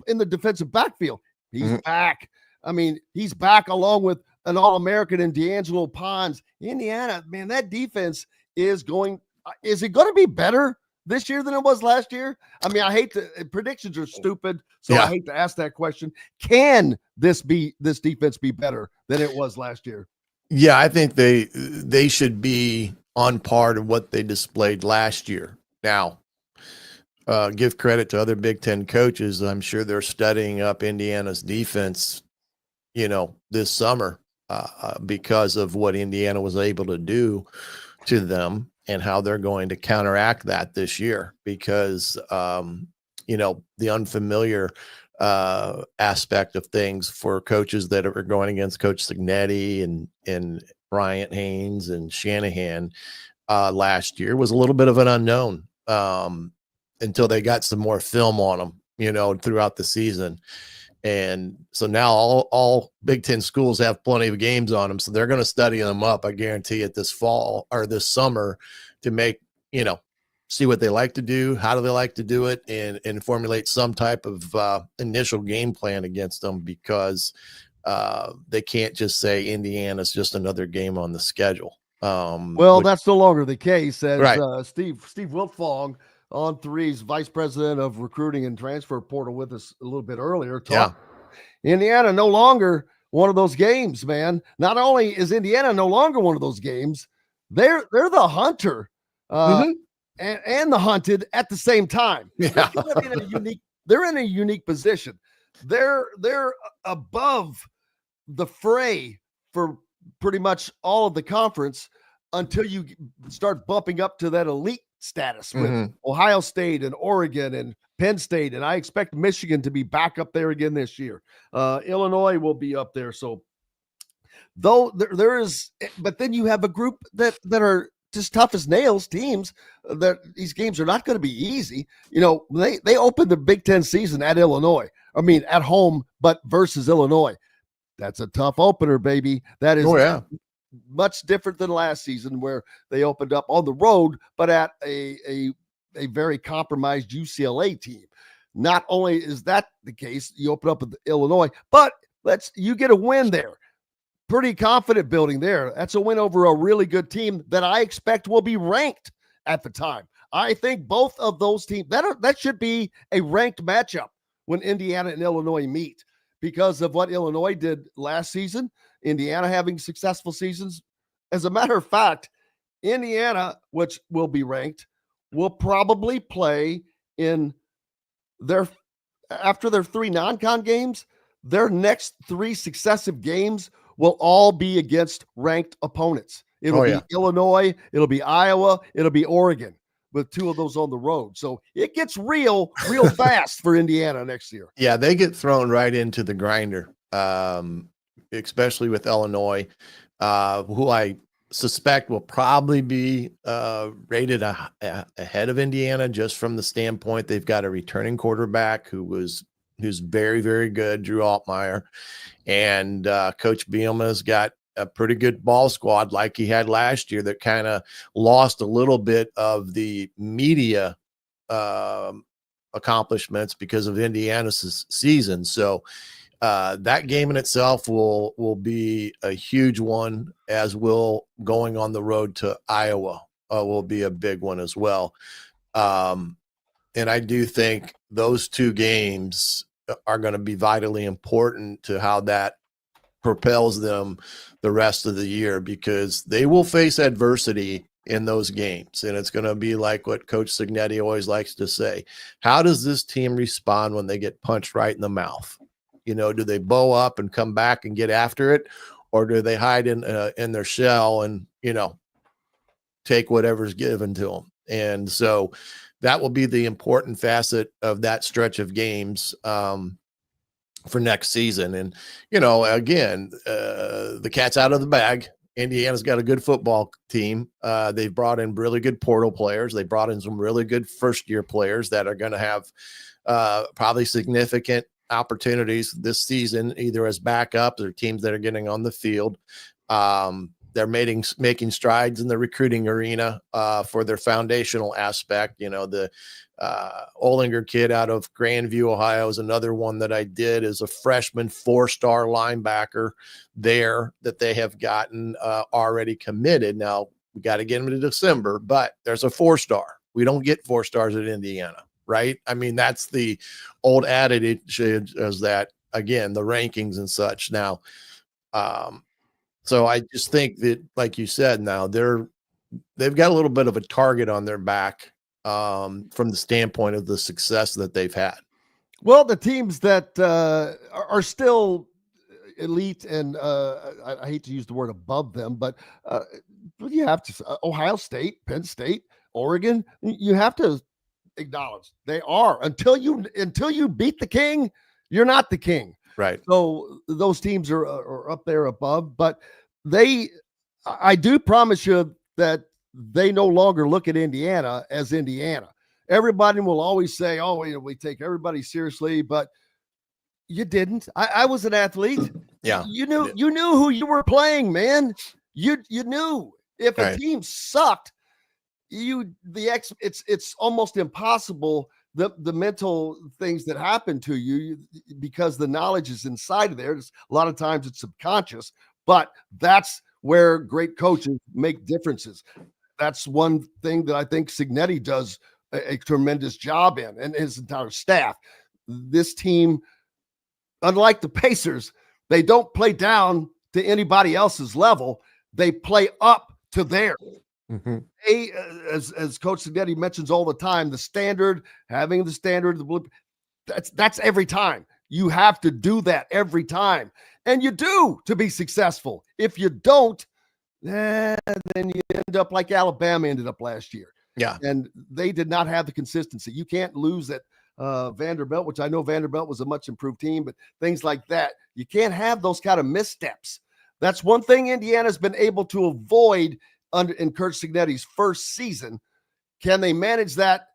in the defensive backfield, he's back. I mean, he's back along with an All-American in D'Angelo Pons. Indiana, man, that defense is it going to be better this year than it was last year? I mean, I hate predictions are stupid, so I hate to ask that question. Can this defense be better than it was last year? Yeah, I think they should be on par to what they displayed last year. Now, give credit to other Big Ten coaches. I'm sure they're studying up Indiana's defense, this summer because of what Indiana was able to do to them and how they're going to counteract that this year because, the unfamiliar aspect of things for coaches that are going against Coach Signetti and Bryant Haynes and Shanahan last year was a little bit of an unknown until they got some more film on them, throughout the season. And so now all Big Ten schools have plenty of games on them. So they're going to study them up. I guarantee it this fall or this summer to make, see what they like to do. How do they like to do it and formulate some type of initial game plan against them because they can't just say Indiana's just another game on the schedule. That's no longer the case as right. Steve Wiltfong on Three's vice president of recruiting and transfer portal with us a little bit earlier. Indiana no longer one of those games, man. Not only is Indiana no longer one of those games, they're the hunter and the hunted at the same time. Yeah. They're in a unique position. They're above the fray for pretty much all of the conference until you start bumping up to that elite status with Ohio State and Oregon and Penn State. And I expect Michigan to be back up there again this year. Illinois will be up there. So though there is, but then you have a group that are just tough as nails teams that these games are not going to be easy. They opened the Big Ten season at Illinois. I mean, at home, but versus Illinois. That's a tough opener, baby. That is much different than last season where they opened up on the road, but at a very compromised UCLA team. Not only is that the case, you open up with Illinois, but you get a win there. Pretty confident building there. That's a win over a really good team that I expect will be ranked at the time. I think both of those teams, that should be a ranked matchup when Indiana and Illinois meet because of what Illinois did last season. Indiana having successful seasons. As a matter of fact, Indiana, which will be ranked, will probably play after their 3 non-con games, their next 3 successive games will all be against ranked opponents. It'll be Illinois, it'll be Iowa, it'll be Oregon with 2 of those on the road. So it gets real fast for Indiana next year. Yeah, they get thrown right into the grinder. Especially with Illinois, who I suspect will probably be rated ahead of Indiana just from the standpoint they've got a returning quarterback who's very, very good, Drew Altmaier, and Coach Bielema's got a pretty good ball squad like he had last year that kind of lost a little bit of the media accomplishments because of Indiana's season. So that game in itself will be a huge one, as will going on the road to Iowa will be a big one as well. And I do think those 2 games are going to be vitally important to how that propels them the rest of the year because they will face adversity in those games. And it's going to be like what Coach Signetti always likes to say. How does this team respond when they get punched right in the mouth? Do they bow up and come back and get after it, or do they hide in their shell and, take whatever's given to them? And so that will be the important facet of that stretch of games for next season. And, again, the cat's out of the bag. Indiana's got a good football team. They've brought in really good portal players. They brought in some really good first-year players that are going to have probably significant opportunities this season, either as backups or teams that are getting on the field. They're making strides in the recruiting arena for their foundational aspect. The Olinger kid out of Grandview, Ohio, is another one that I did as a freshman 4-star linebacker there that they have gotten already committed. Now, we got to get him to December, but there's a 4-star. We don't get 4 stars at Indiana, right? I mean, that's the old adage is that, again, the rankings and such. Now, so I just think that, like you said, now they've got a little bit of a target on their back from the standpoint of the success that they've had. Well, the teams that are still elite and I hate to use the word above them, but you have to Ohio State, Penn State, Oregon, you have to acknowledge they are until you beat the king, you're not the king. Right. So those teams are up there above, but I do promise you that they no longer look at Indiana as Indiana. Everybody will always say, oh, we take everybody seriously, but you didn't. I was an athlete. Yeah. You knew who you were playing, man. You knew if a team sucked, it's almost impossible the mental things that happen to you because the knowledge is inside of there. A lot of times it's subconscious, but that's where great coaches make differences. That's one thing that I think Cignetti does a tremendous job in, and his entire staff. This team, unlike the Pacers, they don't play down to anybody else's level. They play up to theirs. Mm-hmm. As Coach Cignetti mentions all the time, the standard, having the standard, that's every time. You have to do that every time. And you do to be successful. If you don't, then you end up like Alabama ended up last year. Yeah. And they did not have the consistency. You can't lose at Vanderbilt, which I know Vanderbilt was a much improved team, but things like that, you can't have those kind of missteps. That's one thing Indiana's been able to avoid in Kurt Cignetti's first season. Can they manage that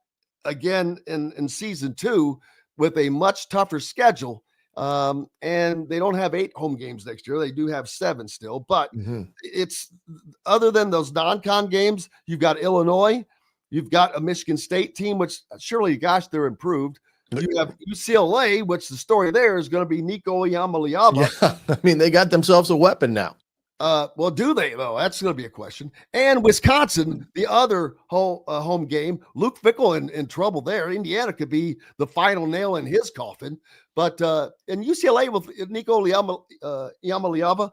again in season 2 with a much tougher schedule? And they don't have 8 home games next year. They do have 7 still, but it's other than those non-con games, you've got Illinois, you've got a Michigan State team, which surely, gosh, they're improved. You have UCLA, which the story there is going to be Nico Iamaleava. Yeah. I mean, they got themselves a weapon now. Well, do they, though? That's going to be a question. And Wisconsin, the other home game, Luke Fickell in trouble there. Indiana could be the final nail in his coffin. But in UCLA with Nico Iamaleava,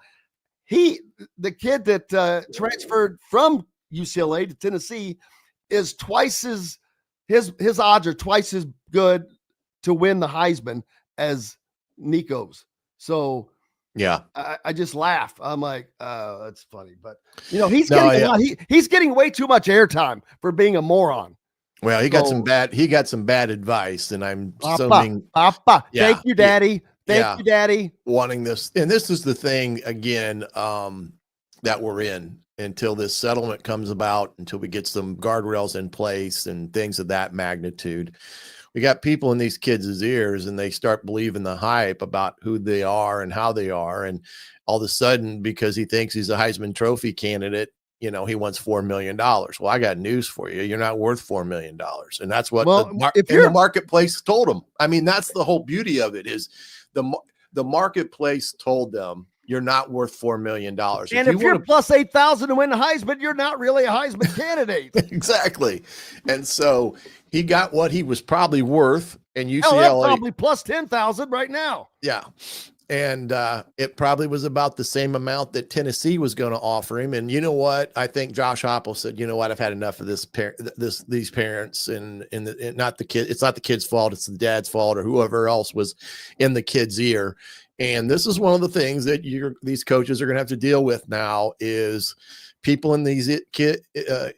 the kid that transferred from UCLA to Tennessee is twice as his odds are twice as good to win the Heisman as Nico's. So yeah, I just laugh. I'm like, that's funny, but he's getting way too much airtime for being a moron. Well, he got some bad advice, and I'm assuming, thank you, Daddy. Thank you, Daddy. Wanting this, and this is the thing again that we're in until this settlement comes about, until we get some guardrails in place and things of that magnitude. We got people in these kids' ears, and they start believing the hype about who they are and how they are, and all of a sudden, because he thinks he's a Heisman Trophy candidate, he wants $4 million. Well, I got news for you. You're not worth $4 million. And that's what the marketplace told him. I mean, that's the whole beauty of it is the marketplace told them you're not worth $4 million. And if you're plus 8,000 to win the Heisman, you're not really a Heisman candidate. Exactly. And so he got what he was probably worth, and UCLA probably plus 10,000 right now. Yeah. And it probably was about the same amount that Tennessee was going to offer him. And you know what? I think Josh Heupel said, you know what? I've had enough of these parents and not the kid. It's not the kid's fault. It's the dad's fault or whoever else was in the kid's ear. And this is one of the things that these coaches are going to have to deal with now is people in these in the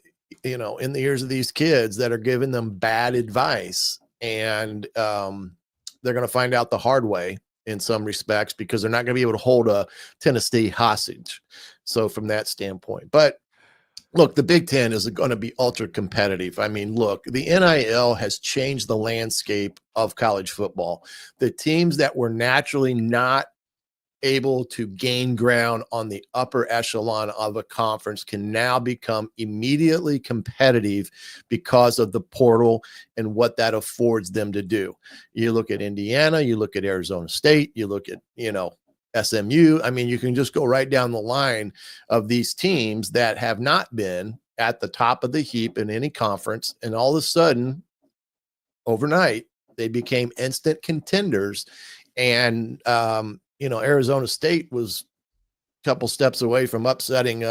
ears of these kids that are giving them bad advice. And they're going to find out the hard way in some respects, because they're not going to be able to hold a Tennessee hostage. So from that standpoint, but look, the Big Ten is going to be ultra competitive. I mean, look, the NIL has changed the landscape of college football. The teams that were naturally not able to gain ground on the upper echelon of a conference can now become immediately competitive because of the portal and what that affords them to do. You look at Indiana, you look at Arizona State, you look at, SMU. I mean, you can just go right down the line of these teams that have not been at the top of the heap in any conference. And all of a sudden, overnight, they became instant contenders. And, Arizona State was a couple steps away from upsetting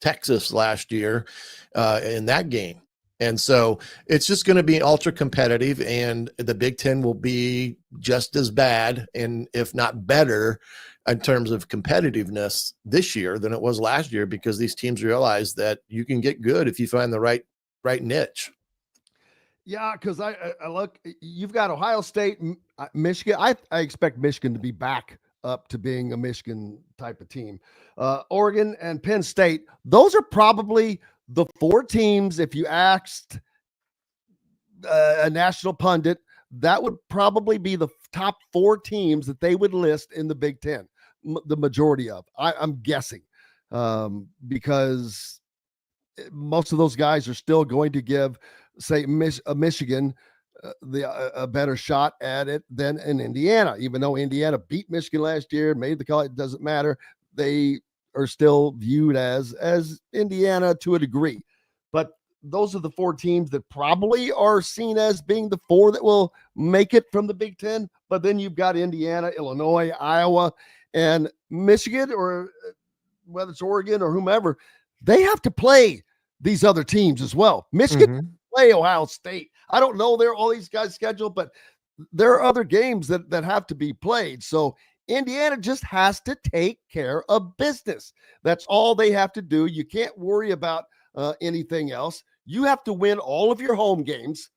Texas last year in that game. And so it's just going to be ultra competitive, and the Big Ten will be just as bad, and if not better, in terms of competitiveness this year than it was last year, because these teams realize that you can get good if you find the right niche. Yeah, because I look, you've got Ohio State, Michigan. I expect Michigan to be back up to being a Michigan type of team. Oregon and Penn State, those are probably the four teams. If you asked a national pundit, that would probably be the top four teams that they would list in the Big Ten, the majority of. I'm guessing, because most of those guys are still going to give, say, Michigan a better shot at it than in Indiana. Even though Indiana beat Michigan last year, made the call, it doesn't matter. They are still viewed as Indiana to a degree. But those are the four teams that probably are seen as being the four that will make it from the Big Ten. But then you've got Indiana, Illinois, Iowa, and Michigan, or whether it's Oregon or whomever, they have to play these other teams as well. Michigan play Ohio State. I don't know all these guys' schedule, but there are other games that have to be played. So Indiana just has to take care of business. That's all they have to do. You can't worry about anything else. You have to win all of your home games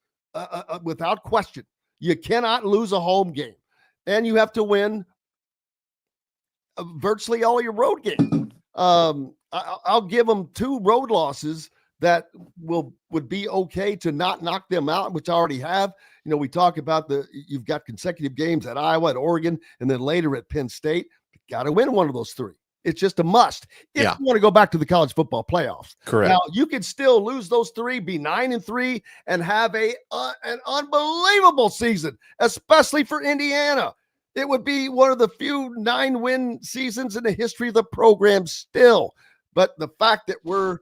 without question. You cannot lose a home game. And you have to win virtually all your road games. I'll give them 2 road losses that would be okay to not knock them out, which I already have. We talk about you've got consecutive games at Iowa, at Oregon, and then later at Penn State. Got to win one of those 3. It's just a must if you want to go back to the college football playoffs. Correct. Now, you could still lose those 3, be 9-3, and have an unbelievable season, especially for Indiana. It would be one of the few 9-win seasons in the history of the program still. But the fact that we're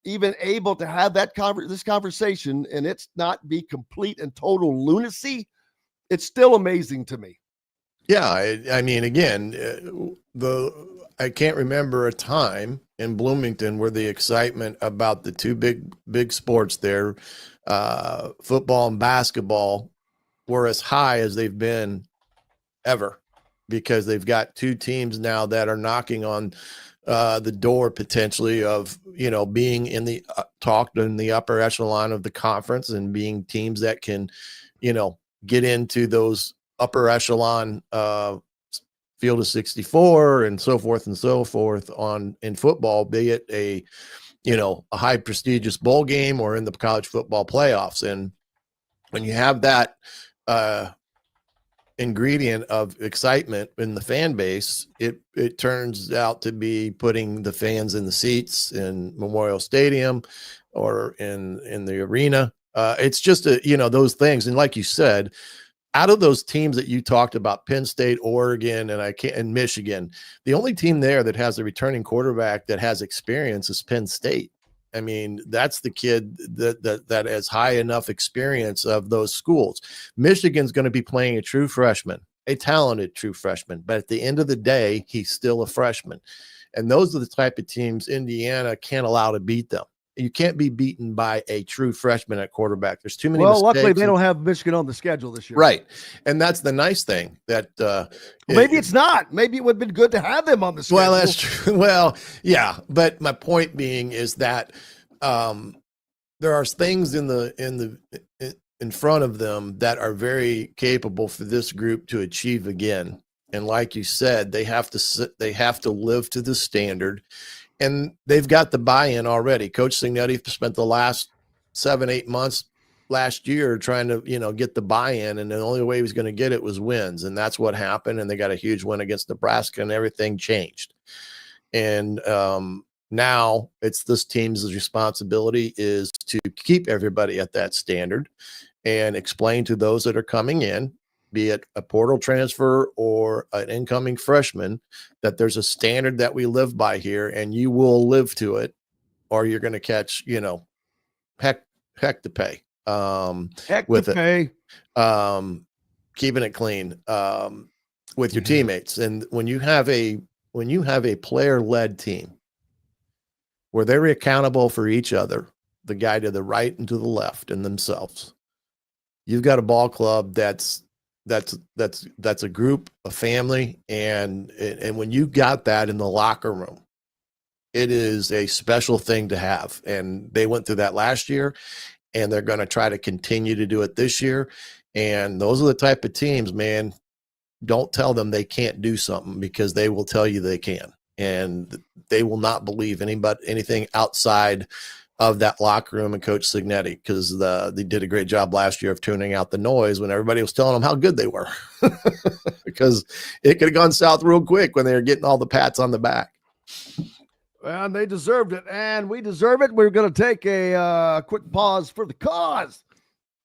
even able to have this conversation and it's not be complete and total lunacy, it's still amazing to me. Yeah, I mean, again, I can't remember a time in Bloomington where the excitement about the 2 big sports there, football and basketball, were as high as they've been ever, because they've got 2 teams now that are knocking on the door potentially of, being in the talked in the upper echelon of the conference, and being teams that can, get into those upper echelon field of 64 and so forth in football, be it a high prestigious bowl game or in the college football playoffs. And when you have that ingredient of excitement in the fan base, it turns out to be putting the fans in the seats in Memorial Stadium or in the arena. It's just those things. And like you said, out of those teams that you talked about, Penn State, Oregon, and Michigan, the only team there that has a returning quarterback that has experience is Penn State. I mean, that's the kid that has high enough experience of those schools. Michigan's going to be playing a true freshman, a talented true freshman, but at the end of the day, he's still a freshman. And those are the type of teams Indiana can't allow to beat them. You can't be beaten by a true freshman at quarterback. There's too many mistakes. Luckily, they don't have Michigan on the schedule this year. Right. And that's the nice thing that maybe it's not. Maybe it would have been good to have them on the schedule. Well, that's true. Well, yeah. But my point being is that there are things in front of them that are very capable for this group to achieve again. And like you said, they have to live to the standard. And they've got the buy-in already. Coach Signetti spent the last 7-8 months last year trying to, get the buy-in, and the only way he was going to get it was wins. And that's what happened. And they got a huge win against Nebraska, and everything changed. And now it's this team's responsibility is to keep everybody at that standard and explain to those that are coming in, be it a portal transfer or an incoming freshman, that there's a standard that we live by here, and you will live to it, or you're going to catch, heck to pay. Heck with to it. pay. Keeping it clean with your teammates. And when you have a player-led team where they're accountable for each other, the guy to the right and to the left and themselves, you've got a ball club that's a group, a family, and when you got that in the locker room, it is a special thing to have. And they went through that last year, and they're going to try to continue to do it this year. And those are the type of teams, man. Don't tell them they can't do something, because they will tell you they can, and they will not believe anything outside of that locker room and Coach Signetti, because they did a great job last year of tuning out the noise when everybody was telling them how good they were, because it could have gone south real quick when they were getting all the pats on the back. And they deserved it, and we deserve it. We're going to take a quick pause for the cause.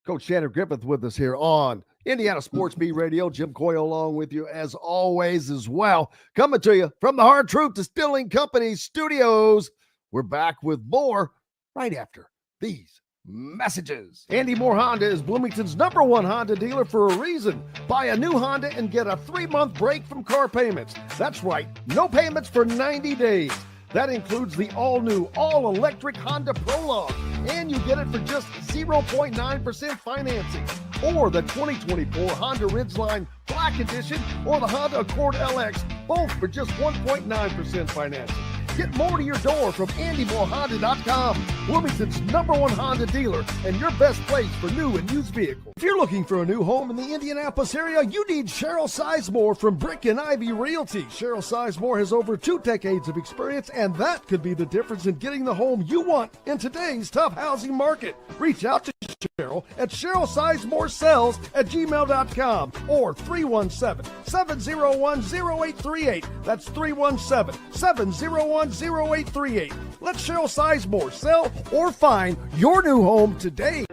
Coach Shannon Griffith with us here on Indiana Sports Beat Radio. Jim Coyle along with you as always as well. Coming to you from the Hard Truth Distilling Company studios. We're back with more right after these messages. Andy Moore Honda is Bloomington's #1 Honda dealer for a reason. Buy a new Honda and get a 3-month break from car payments. That's right, no payments for 90 days. That includes the all-new, all-electric Honda Prologue, and you get it for just 0.9% financing, or the 2024 Honda Ridgeline Black Edition, or the Honda Accord LX, both for just 1.9% financing. Get more to your door from AndyMooreHonda.com, Bloomington's #1 Honda dealer and your best place for new and used vehicles. If you're looking for a new home in the Indianapolis area, you need Cheryl Sizemore from Brick and Ivy Realty. Cheryl Sizemore has over 2 decades of experience, and that could be the difference in getting the home you want in today's tough housing market. Reach out to Cheryl at CherylSizemooreSells@gmail.com or 317-701-0838. That's 317-701-0838. Let Cheryl Sizemore sell or find your new home today.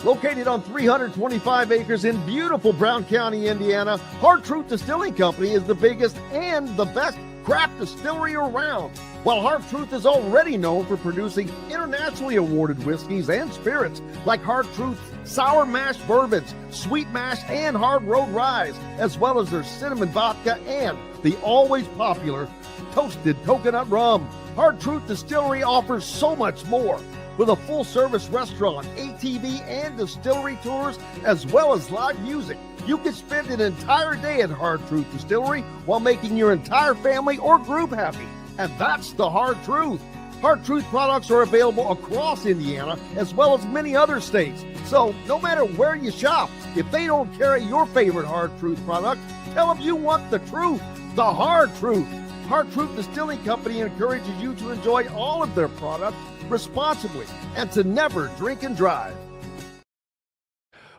Located on 325 acres in beautiful Brown County, Indiana, Hard Truth Distilling Company is the biggest and the best craft distillery around. While Hard Truth is already known for producing internationally awarded whiskeys and spirits like Hard Truth Sour Mash Bourbons, Sweet Mash, and Hard Road Ryes, as well as their cinnamon vodka and the always popular toasted coconut rum. Hard Truth Distillery offers so much more. With a full-service restaurant, ATV, and distillery tours, as well as live music, you can spend an entire day at Hard Truth Distillery while making your entire family or group happy. And that's the Hard Truth. Hard Truth products are available across Indiana, as well as many other states. So no matter where you shop, if they don't carry your favorite Hard Truth product, tell them you want the truth, the Hard Truth. Hard Truth Distilling Company encourages you to enjoy all of their products responsibly and to never drink and drive.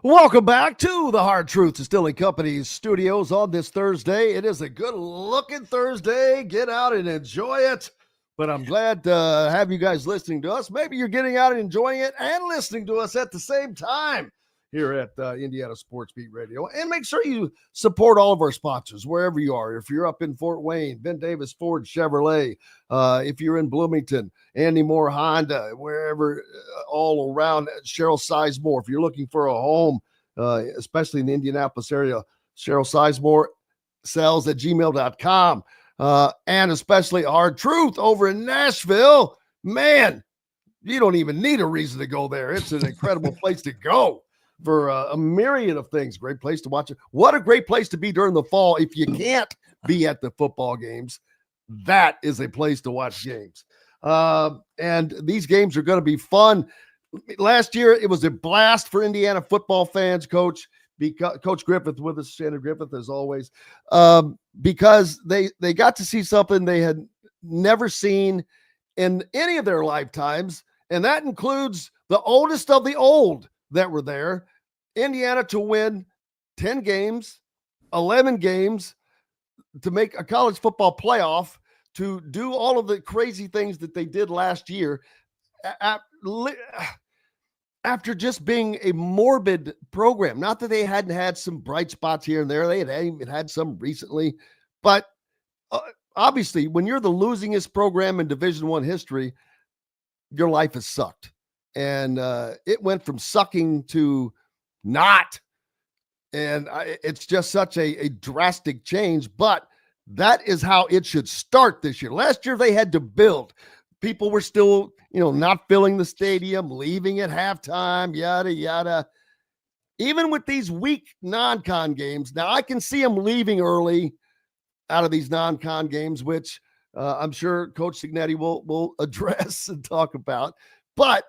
Welcome back to the Hard Truth Distilling Company studios on this Thursday. It is a good-looking Thursday. Get out and enjoy it. But I'm glad to have you guys listening to us. Maybe you're getting out and enjoying it and listening to us at the same time here at Indiana Sports Beat Radio. And make sure you support all of our sponsors wherever you are. If you're up in Fort Wayne, Ben Davis Ford Chevrolet. If you're in Bloomington, Andy Moore Honda, wherever, all around, Cheryl Sizemore. If you're looking for a home, especially in the Indianapolis area, Cheryl Sizemore sells at gmail.com. And especially Hard Truth over in Nashville. Man, you don't even need a reason to go there. It's an incredible place to go for a myriad of things. Great place to watch it. What a great place to be during the fall. If you can't be at the football games, that is a place to watch games. And these games are going to be fun. Last year, it was a blast for Indiana football fans, Coach. Coach Griffith with us, Shannon Griffith, as always, because they got to see something they had never seen in any of their lifetimes, and that includes the oldest of the old, that were there. Indiana to win 10 games, 11 games, to make a college football playoff, to do all of the crazy things that they did last year after just being a morbid program. Not that they hadn't had some bright spots here and there. They had even had some recently, but obviously when you're the losingest program in Division I history, your life has sucked. And it went from sucking to not. And it's just such a drastic change, but that is how it should start this year. Last year, they had to build. People were still, not filling the stadium, leaving at halftime, yada, yada. Even with these weak non-con games, now I can see them leaving early out of these non-con games, which I'm sure Coach Cignetti will address and talk about. But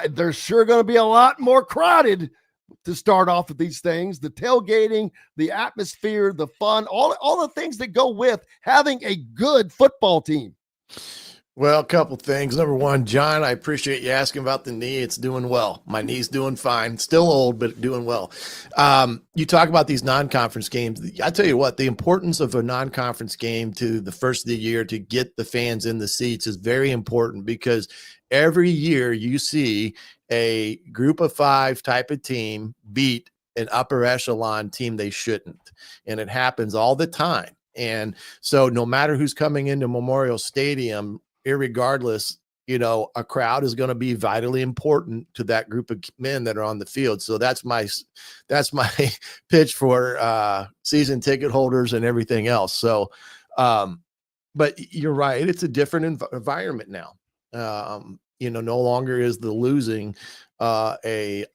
they're sure going to be a lot more crowded to start off with these things, the tailgating, the atmosphere, the fun, all the things that go with having a good football team. Well, a couple things. Number one, John, I appreciate you asking about the knee. It's doing well. My knee's doing fine. Still old, but doing well. You talk about these non-conference games. I tell you what, the importance of a non-conference game to the first of the year to get the fans in the seats is very important, because every year you see a group of 5 type of team beat an upper echelon team they shouldn't. And it happens all the time. And so no matter who's coming into Memorial Stadium, irregardless, a crowd is going to be vitally important to that group of men that are on the field. So that's my pitch for season ticket holders and everything else. So, but you're right. It's a different environment now. No longer is the losing a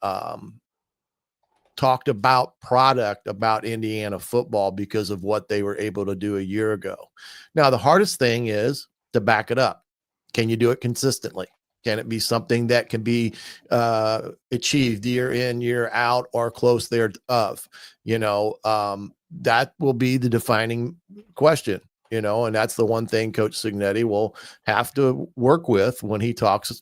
talked about product about Indiana football because of what they were able to do a year ago. Now, the hardest thing is to back it up. Can you do it consistently? Can it be something that can be achieved year in, year out, or close thereof? That will be the defining question. And that's the one thing Coach Cignetti will have to work with when he talks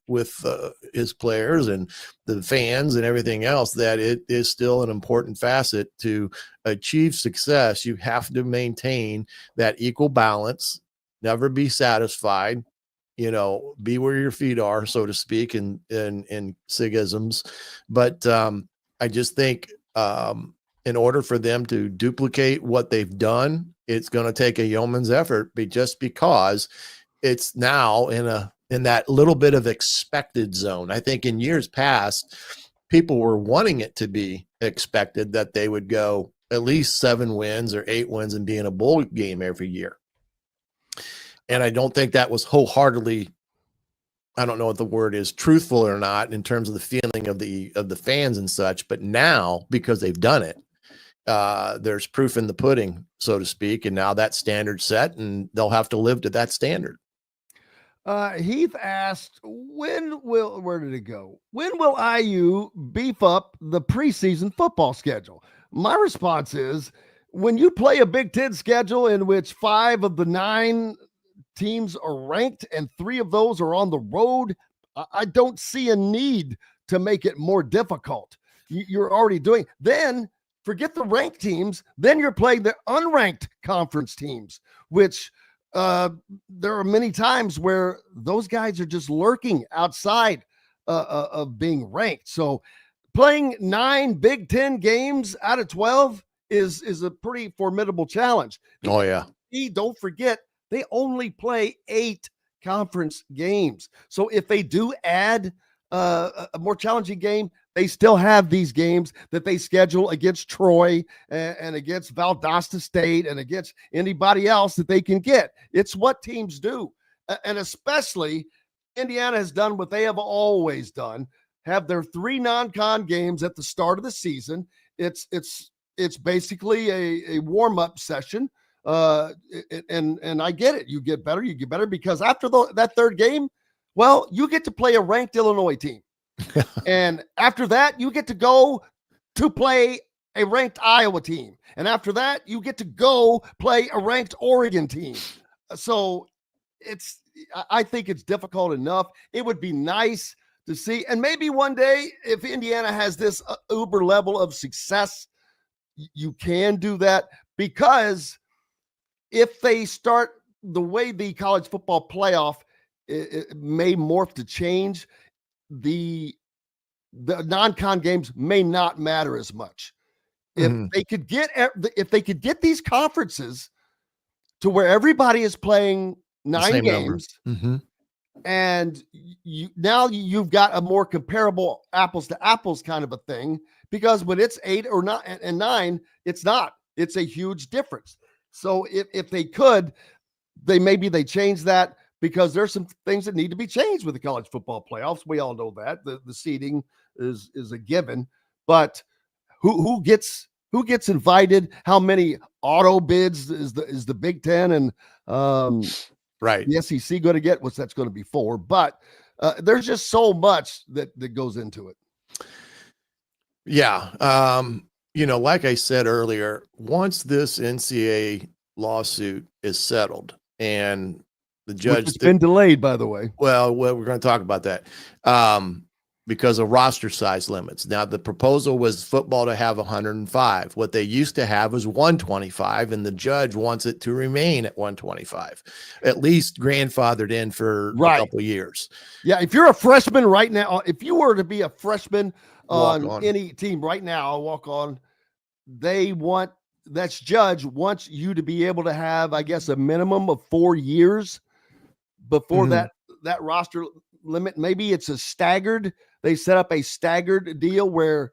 with his players and the fans and everything else, that it is still an important facet to achieve success. You have to maintain that equal balance, never be satisfied, be where your feet are, so to speak, in Sigisms. But I just think in order for them to duplicate what they've done, it's going to take a yeoman's effort, just because it's now in that little bit of expected zone. I think in years past, people were wanting it to be expected that they would go at least 7 wins or 8 wins and be in a bowl game every year. And I don't think that was wholeheartedly, I don't know what the word is, truthful or not in terms of the feeling of the fans and such. But now, because they've done it, there's proof in the pudding, so to speak, and now that standard set, and they'll have to live to that standard. Heath asked, where did it go? When will IU beef up the preseason football schedule? My response is, when you play a Big Ten schedule in which 5 of the 9 teams are ranked and 3 of those are on the road, I don't see a need to make it more difficult. You're already doing, then forget the ranked teams. Then you're playing the unranked conference teams, which there are many times where those guys are just lurking outside of being ranked. So playing 9 Big Ten games out of 12 is a pretty formidable challenge. Oh, yeah. Don't forget, they only play 8 conference games. So if they do add a more challenging game, they still have these games that they schedule against Troy and against Valdosta State and against anybody else that they can get. It's what teams do. And especially Indiana has done what they have always done, have their 3 non-con games at the start of the season. It's basically a warm-up session. And I get it. You get better because after that third game, well, you get to play a ranked Illinois team. And after that, you get to go to play a ranked Iowa team. And after that, you get to go play a ranked Oregon team. So I think it's difficult enough. It would be nice to see. And maybe one day, if Indiana has this uber level of success, you can do that, because if they start the way the college football playoff it may morph to change, the non-con games may not matter as much. If they could get these conferences to where everybody is playing 9 games, and you've got a more comparable apples to apples kind of a thing, because when it's 8 or 9 and 9, it's a huge difference. So if they could, they change that, because there's some things that need to be changed with the college football playoffs. We all know that the seeding is a given, but who gets invited? How many auto bids is the Big Ten and right, the SEC going to get? What's that's going to be for? But there's just so much that goes into it. Yeah. Like I said earlier, once this NCAA lawsuit is settled and the judge, it's been delayed, by the way. Well, we're going to talk about that because of roster size limits. Now, the proposal was football to have 105. What they used to have was 125, and the judge wants it to remain at 125, at least grandfathered in for a couple of years. Yeah, if you're a freshman right now, if you were to be a freshman on any team right now, walk on, judge wants you to be able to have, I guess, a minimum of 4 years before that roster limit. Maybe it's they set up a staggered deal where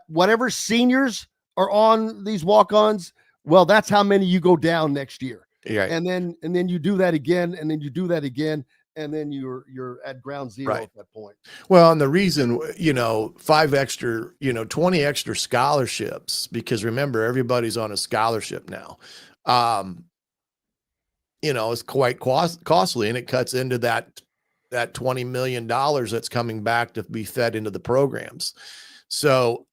whatever seniors are on these walk-ons, well, that's how many you go down next year. Right. And then you do that again, and then you do that again, and then you're at ground zero at that point. Well, and the reason, 20 extra scholarships, because remember, everybody's on a scholarship now. It's quite costly, and it cuts into that $20 million that's coming back to be fed into the programs. So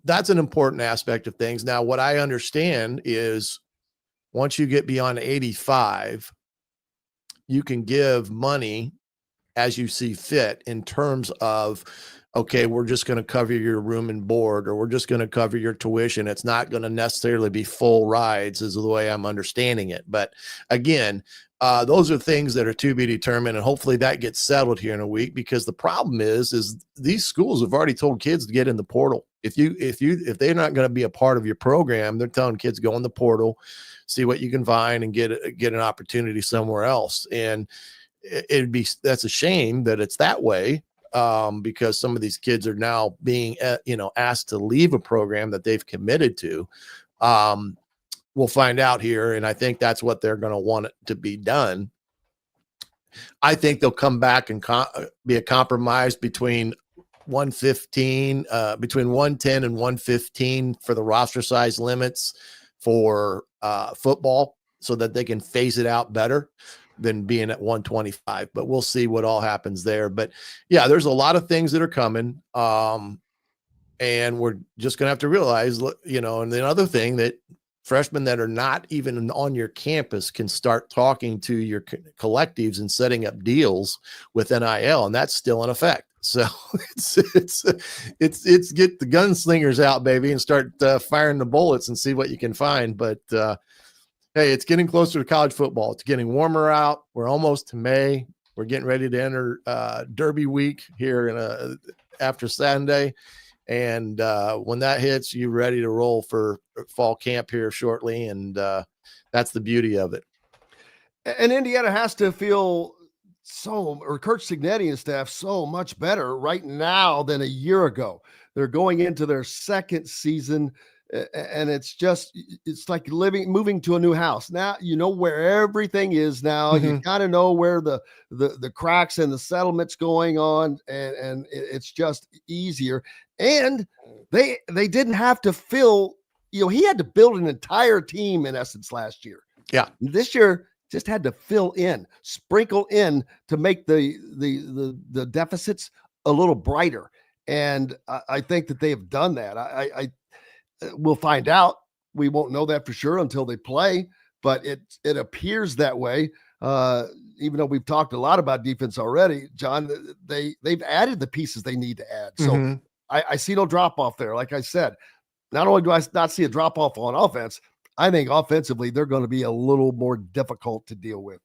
that's an important aspect of things. Now, what I understand is once you get beyond 85, you can give money as you see fit in terms of, okay, we're just going to cover your room and board, or we're just going to cover your tuition. It's not going to necessarily be full rides, is the way I'm understanding it. But again, those are things that are to be determined, and hopefully that gets settled here in a week, because the problem is these schools have already told kids to get in the portal. If they're not going to be a part of your program, they're telling kids go in the portal, see what you can find, and get an opportunity somewhere else. And that's a shame that it's that way, because some of these kids are now being asked to leave a program that they've committed to. We'll find out here, and I think that's what they're going to want it to be done. I think they'll come back and be a compromise between 110 and 115 for the roster size limits for football, so that they can phase it out better than being at 125. But we'll see what all happens there. But yeah, there's a lot of things that are coming. And we're just going to have to realize, and the other thing, that freshmen that are not even on your campus can start talking to your collectives and setting up deals with NIL, and that's still in effect. So it's get the gunslingers out, baby, and start firing the bullets and see what you can find. But hey, it's getting closer to college football. It's getting warmer out. We're almost to May. We're getting ready to enter Derby week here after Saturday. And when that hits, you're ready to roll for fall camp here shortly. And that's the beauty of it. And Indiana has to feel Coach Cignetti and staff so much better right now than a year ago. They're going into their second season, and it's like moving to a new house. Now you know where everything is now. You kind of know where the cracks and the settlements going on, and it's just easier. And they didn't have to fill, he had to build an entire team in essence last year. Yeah. This year just had to sprinkle in to make the deficits a little brighter. And I think that they have done that. We'll find out. We won't know that for sure until they play, but it appears that way. even though we've talked a lot about defense already, John, they've added the pieces they need to add. So I see no drop off there. Like I said, not only do I not see a drop off on offense, I think offensively they're going to be a little more difficult to deal with.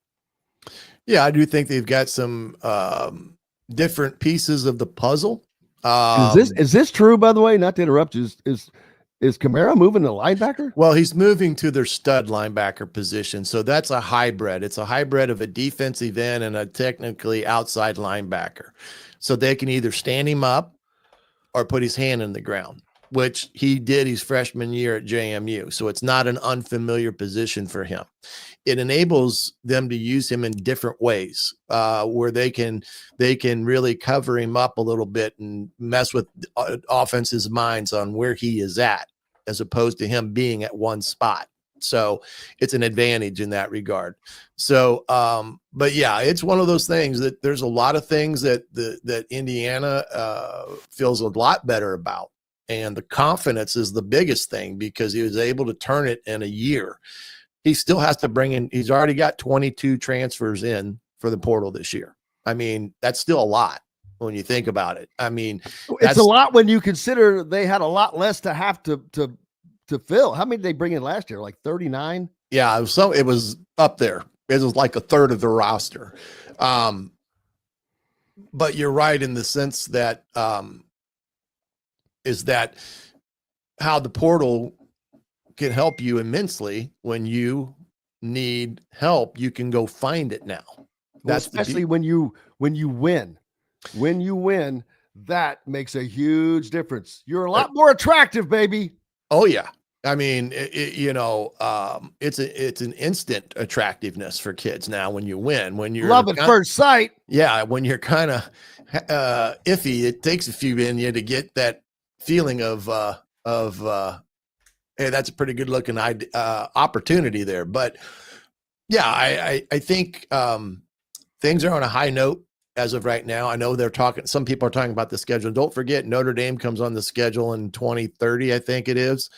Yeah, I do think they've got some different pieces of the puzzle. Is this true, by the way? Not to interrupt you. Is Kamara moving to linebacker? Well, he's moving to their stud linebacker position. So that's a hybrid. It's a hybrid of a defensive end and a technically outside linebacker. So they can either stand him up or put his hand in the ground, which he did his freshman year at JMU. So it's not an unfamiliar position for him. It enables them to use him in different ways, where they can really cover him up a little bit and mess with offenses' minds on where he is at, as opposed to him being at one spot. So it's an advantage in that regard. So, but yeah, it's one of those things that there's a lot of things that Indiana feels a lot better about. And the confidence is the biggest thing, because he was able to turn it in a year. He still has to bring in, he's already got 22 transfers in for the portal this year. I mean, that's still a lot when you think about it. I mean, it's a lot when you consider they had a lot less to have to fill. How many did they bring in last year? Like 39? Yeah, it was up there. It was like a third of the roster. But you're right in the sense that is that how the portal can help you immensely. When you need help, you can go find it now. That's especially when you win. When you win, that makes a huge difference. You're a lot more attractive, baby. Oh yeah. I mean, it's an instant attractiveness for kids now when you win. When you're love at first sight. Yeah, when you're kind of iffy, it takes a few in you to get that feeling of hey, that's a pretty good looking opportunity there. But yeah, I think things are on a high note as of right now. I know some people are talking about the schedule. Don't forget, Notre Dame comes on the schedule in 2030, I think it is.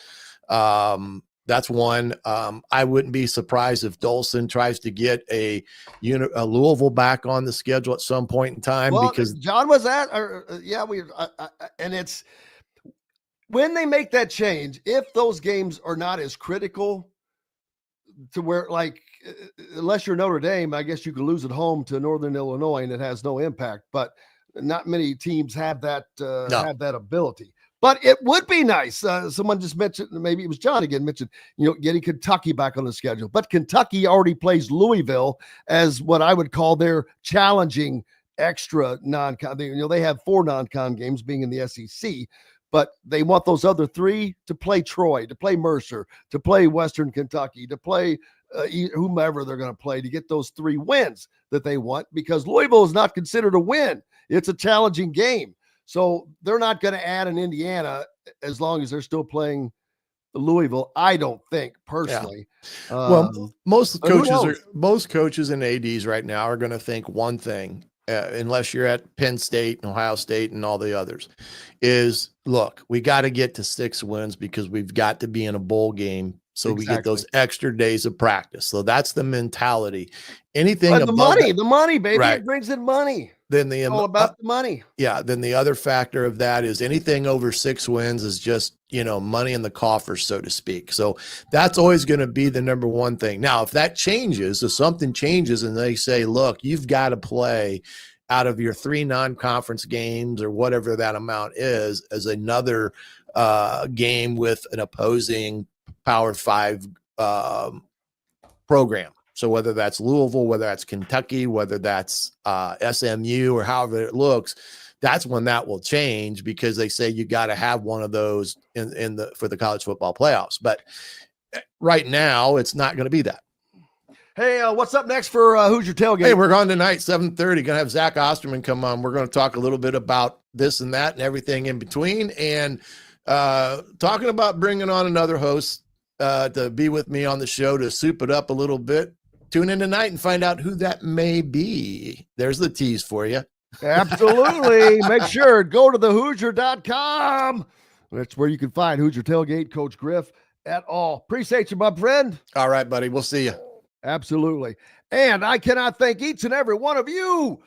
That's one. I wouldn't be surprised if Dolson tries to get a Louisville back on the schedule at some point in time, because John was at, and it's when they make that change, if those games are not as critical to where, like, unless you're Notre Dame, I guess you could lose at home to Northern Illinois and it has no impact, but not many teams have that, have that ability. But it would be nice. Someone just mentioned, maybe it was John again, mentioned, getting Kentucky back on the schedule. But Kentucky already plays Louisville as what I would call their challenging extra non-con. They have 4 non-con games, being in the SEC, but they want those other 3 to play Troy, to play Mercer, to play Western Kentucky, to play whomever they're going to play, to get those 3 wins that they want, because Louisville is not considered a win. It's a challenging game. So they're not going to add an Indiana as long as they're still playing Louisville, I don't think, personally. Yeah. Well, most coaches and ADs right now are going to think one thing, unless you're at Penn State and Ohio State and all the others, is, look, we got to get to 6 wins because we've got to be in a bowl game. So we get those extra days of practice. So that's the mentality. Anything the money, baby. Right. It brings in money. Then all about the money. Yeah. Then the other factor of that is anything over 6 wins is just, money in the coffers, so to speak. So that's always going to be the number one thing. Now, if that changes, if something changes and they say, look, you've got to play out of your 3 non-conference games or whatever that amount is, as another game with an opposing Power 5 program. So whether that's Louisville, whether that's Kentucky, whether that's SMU, or however it looks, that's when that will change, because they say you got to have one of those for the college football playoffs. But right now, it's not going to be that. Hey, what's up next for Hoosier Tailgate? Hey, we're going tonight, 7:30. Going to have Zach Osterman come on. We're going to talk a little bit about this and that and everything in between, and talking about bringing on another host to be with me on the show to soup it up a little bit. Tune in tonight and find out who that may be. There's the tease for you. Absolutely. Make sure, go to thehoosier.com. That's where you can find Hoosier Tailgate, Coach Griff, et al. Appreciate you, my friend. All right, buddy. We'll see you. Absolutely. And I cannot thank each and every one of you.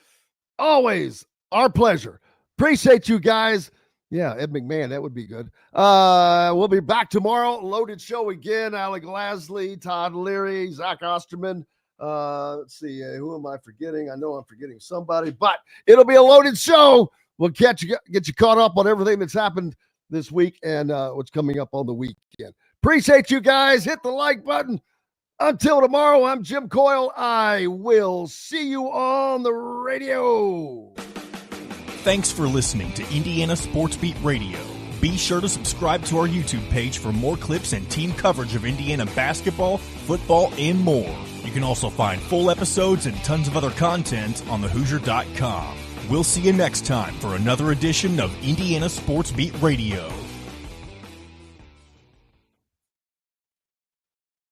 Always our pleasure. Appreciate you guys. Yeah, Ed McMahon, that would be good. We'll be back tomorrow. Loaded show again. Alec Lasley, Todd Leary, Zach Osterman. Let's see, who am I forgetting? I know I'm forgetting somebody, but it'll be a loaded show. We'll get you caught up on everything that's happened this week and what's coming up on the weekend. Appreciate you guys. Hit the like button. Until tomorrow, I'm Jim Coyle. I will see you on the radio. Thanks for listening to Indiana Sports Beat Radio. Be sure to subscribe to our YouTube page for more clips and team coverage of Indiana basketball, football, and more. You can also find full episodes and tons of other content on thehoosier.com. We'll see you next time for another edition of Indiana Sports Beat Radio.